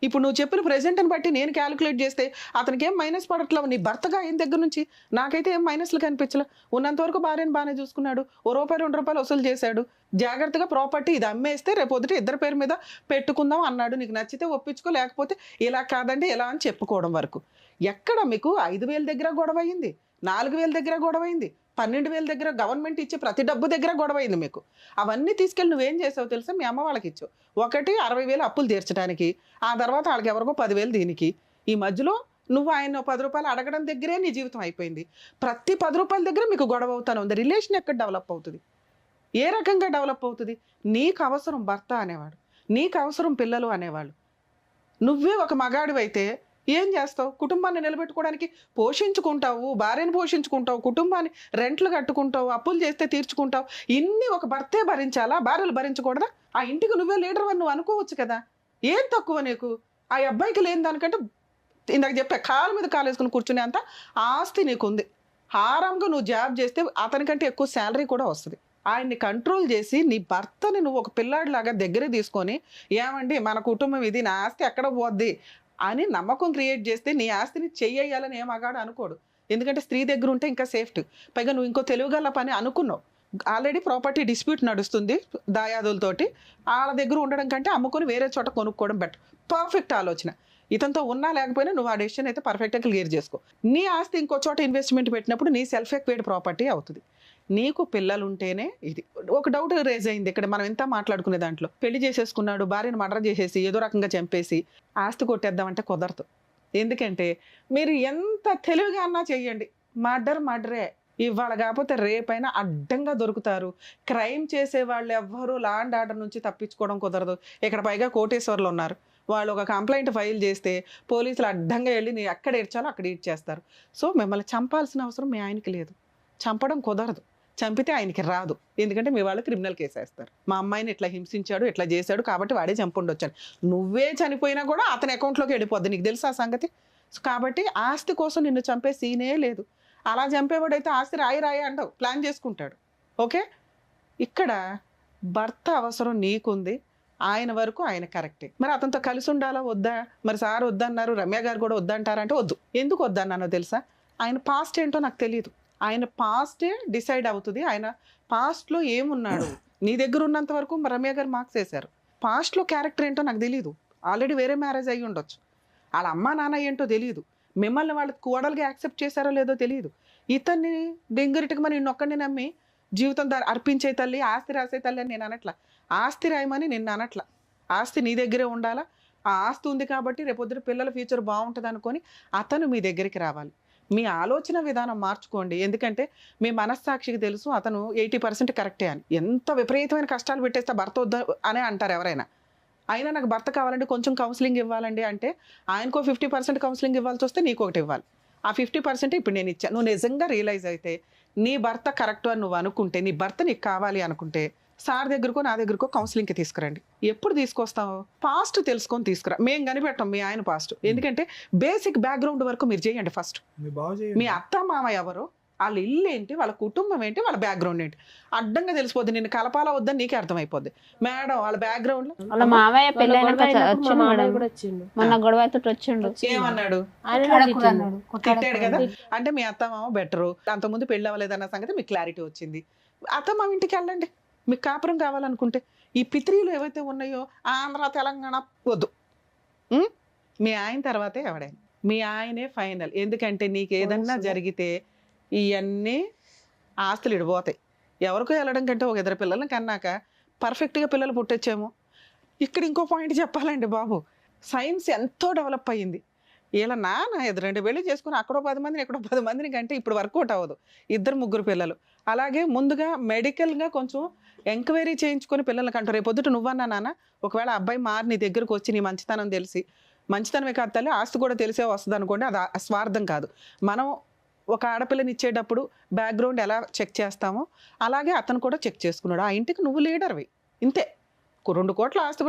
ఇప్పుడు నువ్వు చెప్పిన ప్రెజెంట్ని బట్టి నేను క్యాలిక్యులేట్ చేస్తే అతనికి ఏం మైనస్ పడట్లేవు. నీ భర్తగా అయిన దగ్గర నుంచి నాకైతే ఏం మైనస్లు కనిపించలే. ఉన్నంతవరకు భార్యను బాగానే చూసుకున్నాడు, 1 రూపాయి 2 రూపాయలు వసూలు చేశాడు. జాగ్రత్తగా ప్రాపర్టీ ఇది అమ్మేస్తే రేపొద్దుట ఇద్దరు పేరు మీద పెట్టుకుందాం అన్నాడు. నీకు నచ్చితే ఒప్పించుకో, లేకపోతే ఇలా కాదండి ఇలా అని చెప్పుకోవడం వరకు. ఎక్కడ మీకు 5,000 దగ్గర గొడవ అయింది, 4,000 దగ్గర గొడవ అయింది, 12,000 దగ్గర గవర్నమెంట్ ఇచ్చే ప్రతి డబ్బు దగ్గర గొడవ అయింది మీకు. అవన్నీ తీసుకెళ్ళి నువ్వేం చేసావు తెలుసా? మీ అమ్మ వాళ్ళకి ఇచ్చావు. ఒకటి 60,000 అప్పులు తీర్చడానికి, ఆ తర్వాత వాళ్ళకి ఎవరికో 10,000 దీనికి. ఈ మధ్యలో నువ్వు ఆయన 10 రూపాయలు అడగడం దగ్గరే నీ జీవితం అయిపోయింది. ప్రతి 10 రూపాయల దగ్గర మీకు గొడవ అవుతానే ఉంది. రిలేషన్ ఎక్కడ డెవలప్ అవుతుంది? ఏ రకంగా డెవలప్ అవుతుంది? నీకు అవసరం భర్త అనేవాడు, నీకు అవసరం పిల్లలు అనేవాళ్ళు. నువ్వే ఒక మగాడివైతే ఏం చేస్తావు? కుటుంబాన్ని నిలబెట్టుకోవడానికి పోషించుకుంటావు, భార్యను పోషించుకుంటావు, కుటుంబాన్ని రెంట్లు కట్టుకుంటావు, అప్పులు చేస్తే తీర్చుకుంటావు. ఇన్ని ఒక భర్తే భరించాలా? భార్యలు భరించకూడదా? ఆ ఇంటికి నువ్వే లీడర్ అని నువ్వు అనుకోవచ్చు కదా. ఏం తక్కువ నీకు? ఆ అబ్బాయికి లేని దానికంటే ఇందాక చెప్పా, కాలు మీద కాలు వేసుకుని కూర్చునే అంత ఆస్తి నీకుంది. హారంగా నువ్వు జాబ్ చేస్తే అతనికంటే ఎక్కువ శాలరీ కూడా వస్తుంది. ఆయన్ని కంట్రోల్ చేసి నీ భర్తని నువ్వు ఒక పిల్లాడిలాగా దగ్గర తీసుకొని, ఏమండి మన కుటుంబం ఇది, నా ఆస్తి ఎక్కడ పోద్ది అని నమ్మకం క్రియేట్ చేస్తే నీ ఆస్తిని చెయ్యాలని ఏ మగాడు అనుకోడు. ఎందుకంటే స్త్రీ దగ్గర ఉంటే ఇంకా సేఫ్టీ. పైగా నువ్వు ఇంకో తెలుగుగల పని అనుకున్నావు. ఆల్రెడీ ప్రాపర్టీ డిస్ప్యూట్ నడుస్తుంది దాయాదులతోటి. వాళ్ళ దగ్గర ఉండడం కంటే అమ్ముకొని వేరే చోట కొనుక్కోవడం బెటర్. పర్ఫెక్ట్ ఆలోచన. ఇతనితో ఉన్నా లేకపోయినా నువ్వు ఆ డెసిషన్ అయితే పర్ఫెక్ట్గా క్లియర్ చేసుకో. నీ ఆస్తి ఇంకో చోట ఇన్వెస్ట్మెంట్ పెట్టినప్పుడు నీ సెల్ఫ్ ఎక్వైర్డ్ ప్రాపర్టీ అవుతుంది. నీకు పిల్లలు ఉంటేనే ఇది. ఒక డౌట్ రేజ్ అయింది ఇక్కడ మనం ఎంత మాట్లాడుకునే దాంట్లో. పెళ్లి చేసేసుకున్నాడు, భార్యను మర్డర్ చేసేసి ఏదో రకంగా చంపేసి ఆస్తి కొట్టేద్దామంటే కుదరదు. ఎందుకంటే మీరు ఎంత తెలివిగా అన్నా చెయ్యండి, మర్డరే. ఇవాళ కాకపోతే రేపైనా అడ్డంగా దొరుకుతారు. క్రైమ్ చేసే వాళ్ళు ఎవ్వరూ లా అండ్ ఆర్డర్ నుంచి తప్పించుకోవడం కుదరదు. ఇక్కడ పైగా కోటేశ్వర్లు ఉన్నారు. వాళ్ళు ఒక కంప్లైంట్ ఫైల్ చేస్తే పోలీసులు అడ్డంగా వెళ్ళి నీ ఎక్కడ ఏడ్చాలో అక్కడ ఏడ్చేస్తారు. సో మిమ్మల్ని చంపాల్సిన అవసరం మీ ఆయనకి లేదు, చంపడం కుదరదు. చంపితే ఆయనకి రాదు, ఎందుకంటే మీ వాళ్ళు క్రిమినల్ కేసు వేస్తారు. మా అమ్మాయిని ఇట్లా హింసించాడు, ఇట్లా చేశాడు కాబట్టి వాడే చంపుండొచ్చాడు. నువ్వే చనిపోయినా కూడా అతని అకౌంట్లోకి వెళ్ళిపోద్ది. నీకు తెలుసా ఆ సంగతి? కాబట్టి ఆస్తి కోసం నిన్ను చంపే సీనే లేదు. అలా చంపేవాడైతే ఆస్తి రాయి అంటావు, ప్లాన్ చేసుకుంటాడు. ఓకే, ఇక్కడ భర్త అవసరం నీకుంది, ఆయన వరకు ఆయన కరెక్టే. మరి అతనితో కలిసి ఉండాలా వద్దా? మరి సార్ వద్దన్నారు, రమ్య గారు కూడా వద్దంటారంటే వద్దు. ఎందుకు వద్దన్నానో తెలుసా? ఆయన పాస్ట్ ఏంటో నాకు తెలియదు. ఆయన పాస్టే డిసైడ్ అవుతుంది. ఆయన పాస్ట్లో ఏమున్నాడు, నీ దగ్గర ఉన్నంత వరకు రమ్య గారు మార్క్స్ వేశారు. పాస్ట్లో క్యారెక్టర్ ఏంటో నాకు తెలియదు. ఆల్రెడీ వేరే మ్యారేజ్ అయ్యి ఉండొచ్చు. వాళ్ళ అమ్మ నాన్న ఏంటో తెలియదు. మిమ్మల్ని వాళ్ళకి కోడలుగా యాక్సెప్ట్ చేశారో లేదో తెలియదు. ఇతన్ని డింగిరిటికి మరి నిన్నొక్కడిని నమ్మి జీవితం అర్పించే తల్లి, ఆస్తి రాసే తల్లి అని నేను అనట్లా. ఆస్తి రాయమని నిన్ను అనట్లా. ఆస్తి నీ దగ్గరే ఉండాలా. ఆ ఆస్తి ఉంది కాబట్టి రేపొద్దున పిల్లల ఫ్యూచర్ బాగుంటుంది అనుకొని అతను మీ దగ్గరికి రావాలి. మీ ఆలోచన విధానం మార్చుకోండి. ఎందుకంటే మీ మనస్సాక్షికి తెలుసు అతను 80% కరెక్టే అని. ఎంత విపరీతమైన కష్టాలు పెట్టేస్తే భర్త వద్ద అనే అంటారు ఎవరైనా. అయినా నాకు భర్త కావాలంటే కొంచెం కౌన్సిలింగ్ ఇవ్వాలండి అంటే ఆయనకో 50% కౌన్సిలింగ్ ఇవ్వాల్సి వస్తే నీకు ఒకటి ఇవ్వాలి. ఆ 50% ఇప్పుడు నేను ఇచ్చాను. నువ్వు నిజంగా రియలైజ్ అయితే నీ భర్త కరెక్ట్ అని నువ్వు అనుకుంటే, నీ భర్త నీకు కావాలి అనుకుంటే సార్ దగ్గరకో నా దగ్గరకో కౌన్సిలింగ్కి తీసుకురండి. ఎప్పుడు తీసుకొస్తావు? పాస్ట్ తెలుసుకొని తీసుకురా. మేము కనిపెట్టాం మీ ఆయన పాస్ట్. ఎందుకంటే బేసిక్ బ్యాక్గ్రౌండ్ వరకు మీరు చేయండి. ఫస్ట్ మీ అత్త మామ ఎవరు, వాళ్ళ ఇల్లు ఏంటి, వాళ్ళ కుటుంబం ఏంటి, వాళ్ళ బ్యాక్గ్రౌండ్ ఏంటి అడ్డంగా తెలిసిపోద్ది. నిన్ను కలపాలా వద్దని నీకే అర్థమైపోద్ది. మేడం వాళ్ళ బ్యాక్గ్రౌండ్ లో వాళ్ళ మామయ్య పెళ్ళైనాక మా మామయ్య కూడా వచ్చిండు. మొన్న గొడవతో వచ్చిండు. ఏమన్నాడు? ఆయన తిట్టాడు కదా. అంటే మీ అత్త మామ బెటరు, అంతకుముందు పెళ్ళి అవ్వలేదన్న సంగతి మీకు క్లారిటీ వచ్చింది. అత్త మామ ఇంటికి వెళ్ళండి, మీకు కాపురం కావాలనుకుంటే ఈ పిత్రీలు ఏవైతే ఉన్నాయో ఆంధ్ర తెలంగాణ వద్దు. మీ ఆయన తర్వాతే ఎవడైనా, మీ ఆయనే ఫైనల్. ఎందుకంటే నీకు ఏదన్నా జరిగితే ఇవన్నీ ఆస్తులు ఇడిపోతాయి. ఎవరికో వెళ్ళడం కంటే ఒక 2 పిల్లల్ని కన్నాక పర్ఫెక్ట్గా పిల్లలు పుట్టొచ్చాము. ఇక్కడ ఇంకో పాయింట్ చెప్పాలండి బాబు, సైన్స్ ఎంతో డెవలప్ అయ్యింది. ఇలా నాన్న 2 పెళ్లి చేసుకుని అక్కడో 10 మందిని ఎక్కడో 10 మందిని కంటే ఇప్పుడు వర్కౌట్ అవ్వదు. 2-3 పిల్లలు. అలాగే ముందుగా మెడికల్గా కొంచెం ఎంక్వైరీ చేయించుకొని పిల్లలకి అంటారు. రేపు పొద్దుట నువ్వన్నా నాన్న ఒకవేళ అబ్బాయి మారి నీ దగ్గరకు వచ్చి నీ మంచితనం తెలిసి, మంచితనమే కాదు తల్లి ఆస్తి కూడా తెలిసే వస్తుంది అనుకోండి, అది స్వార్థం కాదు. మనం ఒక ఆడపిల్లని ఇచ్చేటప్పుడు బ్యాక్గ్రౌండ్ ఎలా చెక్ చేస్తామో అలాగే అతను కూడా చెక్ చేసుకున్నాడు. ఆ ఇంటికి నువ్వు లీడర్వి, ఇంతే. 2 కోట్ల ఆస్తి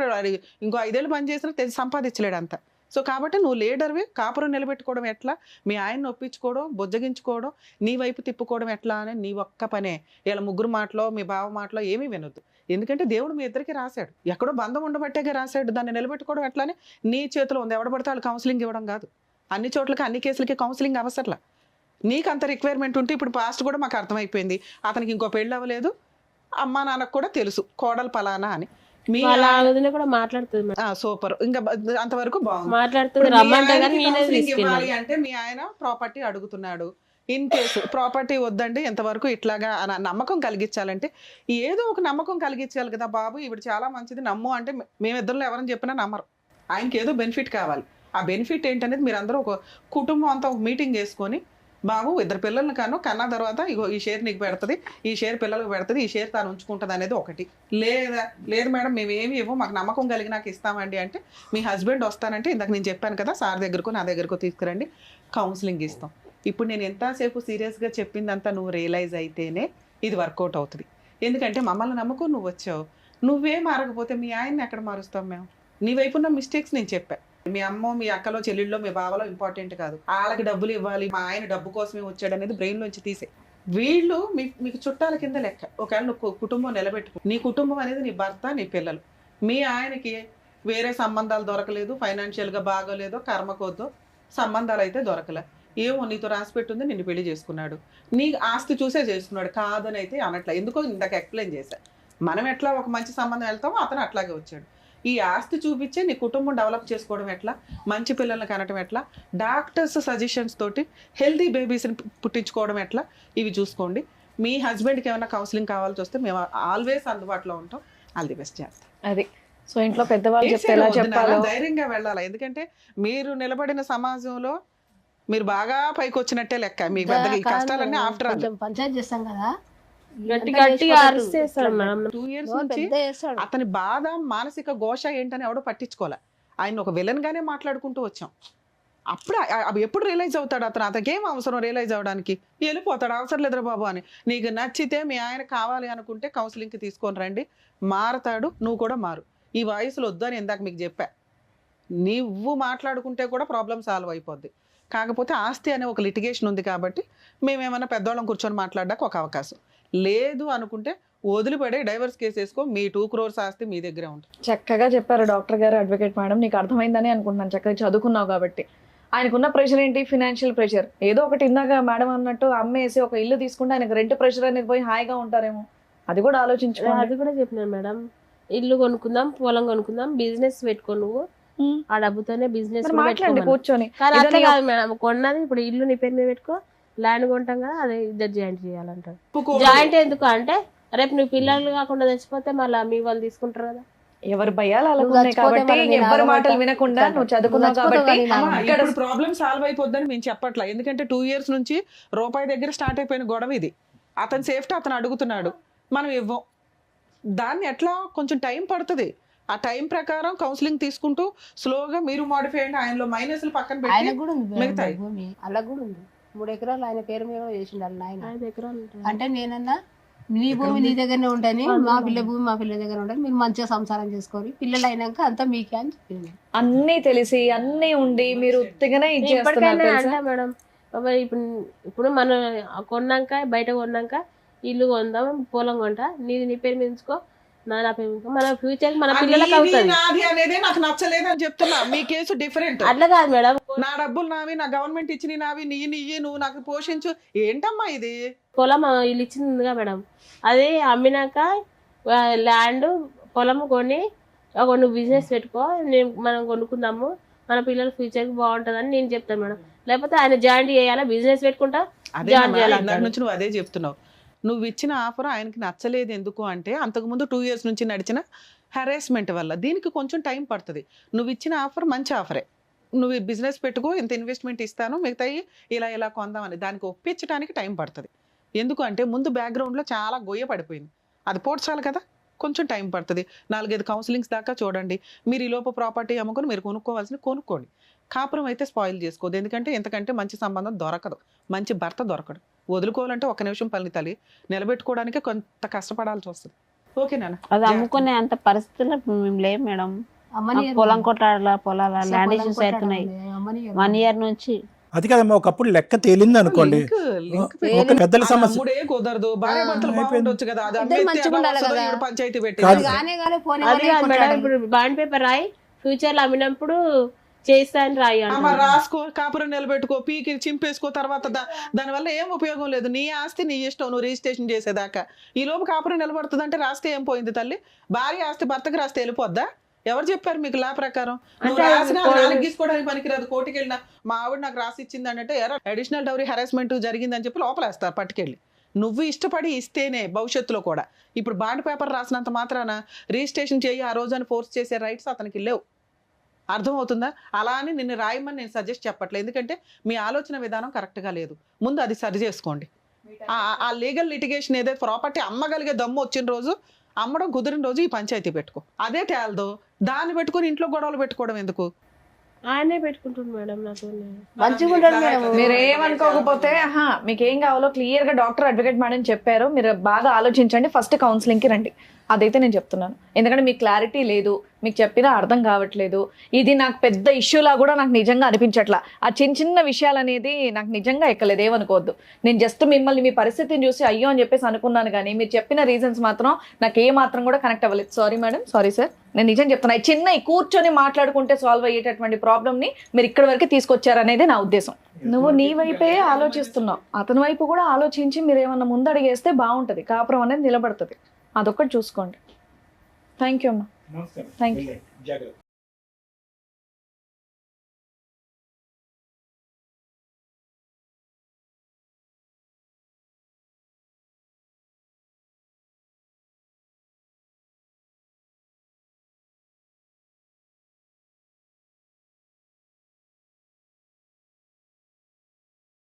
ఇంకో 5 ఏళ్ళు పని చేసినా సంపాదించలేడు అంత. సో కాబట్టి నువ్వు లీడర్వి. కాపురం నిలబెట్టుకోవడం ఎట్లా, మీ ఆయన్ని ఒప్పించుకోవడం, బుజ్జగించుకోవడం, నీ వైపు తిప్పుకోవడం ఎట్లా అని నీ ఒక్క పనే. ఇలా ముగ్గురు మాటలో మీ బావ మాటలో ఏమీ వినొద్దు. ఎందుకంటే దేవుడు మీ ఇద్దరికి రాశాడు, ఎక్కడో బంధం ఉండబట్టేగా రాశాడు. దాన్ని నిలబెట్టుకోవడం ఎట్లా అని నీ చేతిలో ఉంది. ఎవడ పడితే వాళ్ళు కౌన్సిలింగ్ ఇవ్వడం కాదు. అన్ని చోట్లకి అన్ని కేసులకి కౌన్సిలింగ్ అవసరంలా. నీకు అంత రిక్వైర్మెంట్ ఉంటే ఇప్పుడు పాస్ట్ కూడా మాకు అర్థమైపోయింది, అతనికి ఇంకో పెళ్ళి అవ్వలేదు, అమ్మా నాన్నకు కూడా తెలుసు కోడలు పలానా అని. మీ కూడా మాట్లాడుతుంది మేడం. సూపర్. ఇంకా అంతవరకు బాగుంది. మాట్లాడుతుంది, రమ్మంటే కానీ నేనే ఇవ్వాలి అంటే మీ ఆయన ప్రాపర్టీ అడుగుతున్నాడు. ఇన్ కేసు ప్రాపర్టీ వద్దండి ఎంతవరకు ఇట్లాగా నమ్మకం కలిగించాలంటే ఏదో ఒక నమ్మకం కలిగించాలి కదా బాబు, ఇప్పుడు చాలా మంచిది నమ్ము అంటే మేమిద్దరిలో ఎవరైనా చెప్పినా నమ్మరు. ఆయనకి ఏదో బెనిఫిట్ కావాలి. ఆ బెనిఫిట్ ఏంటనేది మీరు అందరూ ఒక కుటుంబం అంతా ఒక మీటింగ్ చేసుకొని, బాబు 2 పిల్లల్ని కన్నా తర్వాత ఇగో ఈ షేర్ నీకు పెడుతుంది, ఈ షేర్ పిల్లలకు పెడుతుంది, ఈ షేర్ తాను ఉంచుకుంటుంది అనేది ఒకటి. లేదు మేడం మేమేమి ఇవ్వం, మాకు నమ్మకం కలిగి నాకు ఇస్తామండి అంటే మీ హస్బెండ్ వస్తానంటే ఇందాక నేను చెప్పాను కదా సార్ దగ్గరకు నా దగ్గరకు తీసుకురండి, కౌన్సిలింగ్ ఇస్తాం. ఇప్పుడు నేను ఎంతసేపు సీరియస్గా చెప్పిందంతా నువ్వు రియలైజ్ అయితేనే ఇది వర్కౌట్ అవుతుంది. ఎందుకంటే మమ్మల్ని నమ్మకం నువ్వు వచ్చావు, నువ్వే మారకపోతే మీ ఆయన్ని ఎక్కడ మారుస్తాం మేము? నీ వైపు ఉన్న మిస్టేక్స్ నేను చెప్పాను. మీ అమ్మో మీ అక్కలో చెల్లెళ్ళలో మీ బావలో ఇంపార్టెంట్ కాదు, వాళ్ళకి డబ్బులు ఇవ్వాలి, మా ఆయన డబ్బు కోసమే వచ్చాడు అనేది బ్రెయిన్లోంచి తీసే. వీళ్ళు మీకు చుట్టాల కింద లెక్క. ఒకవేళ నువ్వు కుటుంబం నిలబెట్టుకో, నీ కుటుంబం అనేది నీ భర్త నీ పిల్లలు. మీ ఆయనకి వేరే సంబంధాలు దొరకలేదు, ఫైనాన్షియల్గా బాగోలేదో కర్మకోద్దో సంబంధాలు అయితే దొరకలే, ఏమో నీతో రాసిపెట్టుంది నిన్ను పెళ్లి చేసుకున్నాడు, నీ ఆస్తి చూసే చేసుకున్నాడు కాదని అయితే అనట్లే. ఎందుకో ఇందాక ఎక్స్ప్లెయిన్ చేశా. మనం ఎట్లా ఒక మంచి సంబంధం వెళ్తామో అతను అట్లాగే వచ్చాడు. ఈ ఆస్తి చూపించే నీ కుటుంబం డెవలప్ చేసుకోవడం ఎట్లా, మంచి పిల్లల్ని కనటం ఎట్లా, డాక్టర్స్ సజెషన్స్ తోటి హెల్తీ బేబీస్ని పుట్టించుకోవడం ఎట్లా, ఇవి చూసుకోండి. మీ హస్బెండ్కి ఏమైనా కౌన్సిలింగ్ కావాల్సి వస్తే మేము ఆల్వేస్ అందుబాటులో ఉంటాం. ఆల్ ది బెస్ట్ చేస్తాం. అది సో ఇంట్లో పెద్దవాళ్ళు చెప్తే ఎలా చెప్పాలో ధైర్యంగా వెళ్ళాలి. ఎందుకంటే మీరు నిలబడిన సమాజంలో మీరు బాగా పైకి వచ్చినట్టే లెక్క. మీ పెద్దగా ఈ కష్టాలన్నీ ఆఫ్టర్ పంచాయతీ చేస్తాం కదా, గట్టిగా అరిచేస్తాడు మేడం. 2 years నుంచి అతని బాధ మానసిక ఘోష ఏంటని ఎవడో పట్టించుకోలే. ఆయన ఒక విలన్ గానే మాట్లాడుకుంటూ వచ్చాం. అప్పుడు అవి ఎప్పుడు రియలైజ్ అవుతాడు అతను? అతనికేం అవసరం రియలైజ్ అవడానికి? వెళ్ళిపోతాడు, అవసరం లేదురా బాబు అని. నీకు నచ్చితే మీ ఆయన కావాలి అనుకుంటే కౌన్సిలింగ్కి తీసుకొని రండి, మారతాడు, నువ్వు కూడా మారు. ఈ వయసులో వద్దు అని ఇందాక మీకు చెప్పా. నువ్వు మాట్లాడుకుంటే కూడా ప్రాబ్లం సాల్వ్ అయిపోద్ది. కాకపోతే ఆస్తి అనే ఒక లిటిగేషన్ ఉంది కాబట్టి మేమేమన్నా పెద్దవాళ్ళం కూర్చొని మాట్లాడడానికి ఒక అవకాశం లేదు అనుకుంటే వదిలిపడే డైవర్స్ కేసు వేసుకో, మీ 2 crores ఆస్తి మీ దగ్గరే ఉంటుంది. చక్కగా చెప్పారు డాక్టర్ గారు, అడ్వకేట్ మేడం. నీకు అర్థమైందని అనుకుంటున్నాను, చక్కగా చదువుకున్నావు కాబట్టి. ఆయనకున్న ప్రెషర్ ఏంటి? Financial pressure. ఏదో ఒకటి ఇందాక మేడం అన్నట్టు అమ్మేసి ఒక ఇల్లు తీసుకుంటే ఆయనకు రెంట్ ప్రెషర్ అనేది పోయి హాయిగా ఉంటారేమో, అది కూడా ఆలోచించుకోవాలి. అది కూడా చెప్పినాను మేడం, ఇల్లు కొనుక్కుందాం, పొలం కొనుక్కుందాం, బిజినెస్ పెట్టుకో, నువ్వు ఆ డబ్బుతోనే బిజినెస్ మాట్లాడండి కూర్చొని. కానీ అట్లా కాదు మేడం, కొన్నది ఇప్పుడు ఇల్లు నీ పేరు మీద పెట్టుకో, ల్యాండ్ కొంటాం కదా అది 2 జాయింట్ చేయాలంటారు. జాయింట్ ఎందుకు అంటే రేపు నువ్వు పిల్లలు కాకుండా తెచ్చిపోతే మళ్ళీ మీ వాళ్ళు తీసుకుంటారు కదా. ఎవరు భయాలు అలాగున్నాయి కాబట్టి ఎవరి మాటలు వినకుండా నువ్వు చదువుకున్నావు కాబట్టి ఇక్కడ ప్రాబ్లం సాల్వ్ అయిపోద్దని మేము చెప్పట్లా. ఎందుకంటే 2 years నుంచి రూపాయి దగ్గర స్టార్ట్ అయిపోయిన గొడవ ఇది. అతని సేఫ్టీ అతను అడుగుతున్నాడు, మనం ఇవ్వం. దాన్ని ఎట్లా కొంచెం టైం పడుతుంది. ఆ టైం ప్రకారం కౌన్సిలింగ్ తీసుకుంటూ స్లోగా మీరు మాడిఫై అయ్యండి. ఆయనలో మైనస్లు పక్కన పెట్టి ఆయన కూడా ఉంది మిగతాయి భూమి, అలా కూడా ఉంది. 3 ఎకరాలు ఆయన పేరు మీద చేసిండు వాళ్ళ ఆయన. 5 ఎకరాలు ఉంటుంది. అంటే నేనన్నా నీ భూమి నీ దగ్గరనే ఉంటాని, మా పిల్ల భూమి మా పిల్ల దగ్గర ఉంటుంది, మీరు మంచిగా సంసారం చేసుకోవాలి, పిల్లలు అయినాక అంతా మీకే అని చెప్పింది. అన్ని తెలిసి అన్ని ఉండి మీరు ఉత్తిగానే ఇప్పటికైనా అంటే మేడం ఇప్పుడు మనం కొన్నాక బయట కొన్నాక ఇల్లు కొందాం, పొలం కొంటా, నీ పేరు మీద ఉంచుకో, నా పేరు మీద, మన ఫ్యూచర్ మన పిల్లలకు అవుతుంది అనేది నాకు నచ్చలేదు అని చెప్తున్నా. మీ కేసు డిఫరెంట్. అట్లా కాదు మేడం, నా డబ్బులు నావి, నా గవర్నమెంట్ ఇచ్చిన నావి, నీ నువ్వు నాకు పోషించు. ఏంటమ్మా ఇది? పొలం ఇల్లు ఇచ్చిందిగా మేడం, అది అమ్మినాక ల్యాండ్ పొలం కొని నువ్వు బిజినెస్ పెట్టుకో, మనం కొనుక్కుందాము, మన పిల్లల ఫ్యూచర్కి బాగుంటుందని నేను చెప్తాను మేడం. లేకపోతే ఆయన జాయిన్ చేయాలా, బిజినెస్ పెట్టుకుంటా అదే జాయిన్ చేయాలి ఇందాక నుంచి నువ్వు అదే చెప్తున్నావు. నువ్వు ఇచ్చిన ఆఫర్ ఆయనకి నచ్చలేదు ఎందుకు అంటే అంతకుముందు 2 years నుంచి నడిచిన హెరాస్మెంట్ వల్ల. దీనికి కొంచెం టైం పడుతుంది. నువ్వు ఇచ్చిన ఆఫర్ మంచి ఆఫరే, నువ్వు బిజినెస్ పెట్టుకో, ఇంత ఇన్వెస్ట్మెంట్ ఇస్తాను, మిగతాయి ఇలా కొందామని దానికి ఒప్పించడానికి టైం పడుతుంది. ఎందుకంటే ముందు బ్యాక్గ్రౌండ్లో చాలా గొయ్య పడిపోయింది, అది పోడ్చాలి కదా, కొంచెం టైం పడుతుంది. 4-5 కౌన్సిలింగ్స్ దాకా చూడండి. మీరు ఈ లోపు ప్రాపర్టీ అమ్ముకొని మీరు కొనుక్కోండి. కాపురం అయితే స్పాయిల్ చేసుకోవద్దు, ఎందుకంటే ఎంతకంటే మంచి సంబంధం దొరకదు, మంచి భర్త దొరకడు. వదులుకోవాలంటే 1 నిమిషం పని తల్లి, నిలబెట్టుకోవడానికి కొంత కష్టపడాల్సి వస్తుంది. ఓకేనా? అది అమ్ముకునే అంత పరిస్థితుల్లో మేము లేవు మేడం. పొలం పొలాల ల్యాండ్ ఇష్యూస్ అవుతున్నాయి 1 year నుంచి. అది కదమ్మా, ఒకప్పుడు లెక్క తేలింది అనుకోండి, ఒక పెద్దల సమస్య అమ్ముడే కుదరదు, భార్య భర్తలు బాగుండొచ్చు కదా, అది ఇద్దరు అమ్మేస్తే మంచిగా ఉండాలి అలా వస్తుందో కదా. ఈవిడ పంచాయతీ పెట్టి కాదు. అది కాదు మేడం, ఇప్పుడు బాండ్ పేపర్ రాయి ఫ్యూచర్ లో అమ్మినప్పుడు చేస్తా అని రాయి మరి రాసుకో, కాపురం నిలబెట్టుకో, పీకి చింపేసుకో. తర్వాత దానివల్ల ఏం ఉపయోగం లేదు. నీ ఆస్తి నీ ఇష్టం, నువ్వు రిజిస్ట్రేషన్ చేసేదాకా. ఈ లోపు కాపురం నిలబడుతుంది అంటే రాస్తే ఏం పోయింది తల్లి? భార్య ఆస్తి భర్తకి రాస్తే వెళ్ళిపోద్దా? ఎవరు చెప్పారు మీకు లా ప్రకారం? గీసుకోవడానికి పనికిరాదు. కోర్టుకి వెళ్ళినా మా ఆవిడ నాకు రాసి ఇచ్చింది అంటే అడిషనల్ డౌరీ హెరాస్మెంట్ జరిగిందని చెప్పి లోపలేస్తారు పట్టుకెళ్ళి. నువ్వు ఇష్టపడి ఇస్తేనే భవిష్యత్తులో కూడా. ఇప్పుడు బాండ్ పేపర్ రాసినంత మాత్రాన రిజిస్ట్రేషన్ చేయి ఆ రోజు అని ఫోర్స్ చేసే రైట్స్ అతనికి లేవు. అర్థమవుతుందా? అలా అని నిన్ను రాయమని నేను సజెస్ట్ చెప్పట్లేదు, ఎందుకంటే మీ ఆలోచన విధానం కరెక్ట్గా లేదు. ముందు అది సరి చేసుకోండి. ఆ లీగల్ లిటిగేషన్ ఏదైతే ప్రాపర్టీ అమ్మగలిగే దమ్ము వచ్చిన రోజు, అమ్మడం కుదిరిన రోజు ఈ పంచాయతీ పెట్టుకో. అదే తేలదో దాన్ని పెట్టుకుని ఇంట్లో గొడవలు పెట్టుకోవడం ఎందుకు? ఆయనే పెట్టుకుంటుంది మేడం నాతో. మంచిగా ఉంటాడు మేడం. మీరు ఏమనుకోకపోతే మీకు ఏం కావాలో క్లియర్ గా డాక్టర్ అడ్వకేట్ మేడం చెప్పారు. మీరు బాగా ఆలోచించండి, ఫస్ట్ కౌన్సిలింగ్ కి రండి. అదైతే నేను చెప్తున్నాను, ఎందుకంటే మీకు క్లారిటీ లేదు, మీకు చెప్పినా అర్థం కావట్లేదు. ఇది నాకు పెద్ద ఇష్యూలా కూడా నాకు నిజంగా అనిపించట్లా. ఆ చిన్న విషయాలు అనేది నాకు నిజంగా ఎక్కలేదు, ఏమనుకోవద్దు. నేను జస్ట్ మిమ్మల్ని మీ పరిస్థితిని చూసి అయ్యో అని చెప్పేసి అనుకున్నాను, కానీ మీరు చెప్పిన రీజన్స్ మాత్రం నాకు ఏ మాత్రం కూడా కనెక్ట్ అవ్వలేదు. Sorry madam, sorry sir. నేను నిజం చెప్తున్నా, చిన్న కూర్చొని మాట్లాడుకుంటే సాల్వ్ అయ్యేటటువంటి ప్రాబ్లమ్ని మీరు ఇక్కడి వరకు తీసుకొచ్చారనేది నా ఉద్దేశం. నువ్వు నీ వైపే ఆలోచిస్తున్నావు, అతని వైపు కూడా ఆలోచించి మీరు ఏమన్నా ముందడిగేస్తే బాగుంటుంది, కాపురం అనేది నిలబడుతుంది. అదొక్కటి చూసుకోండి. థ్యాంక్ యూ అమ్మా. Thank you.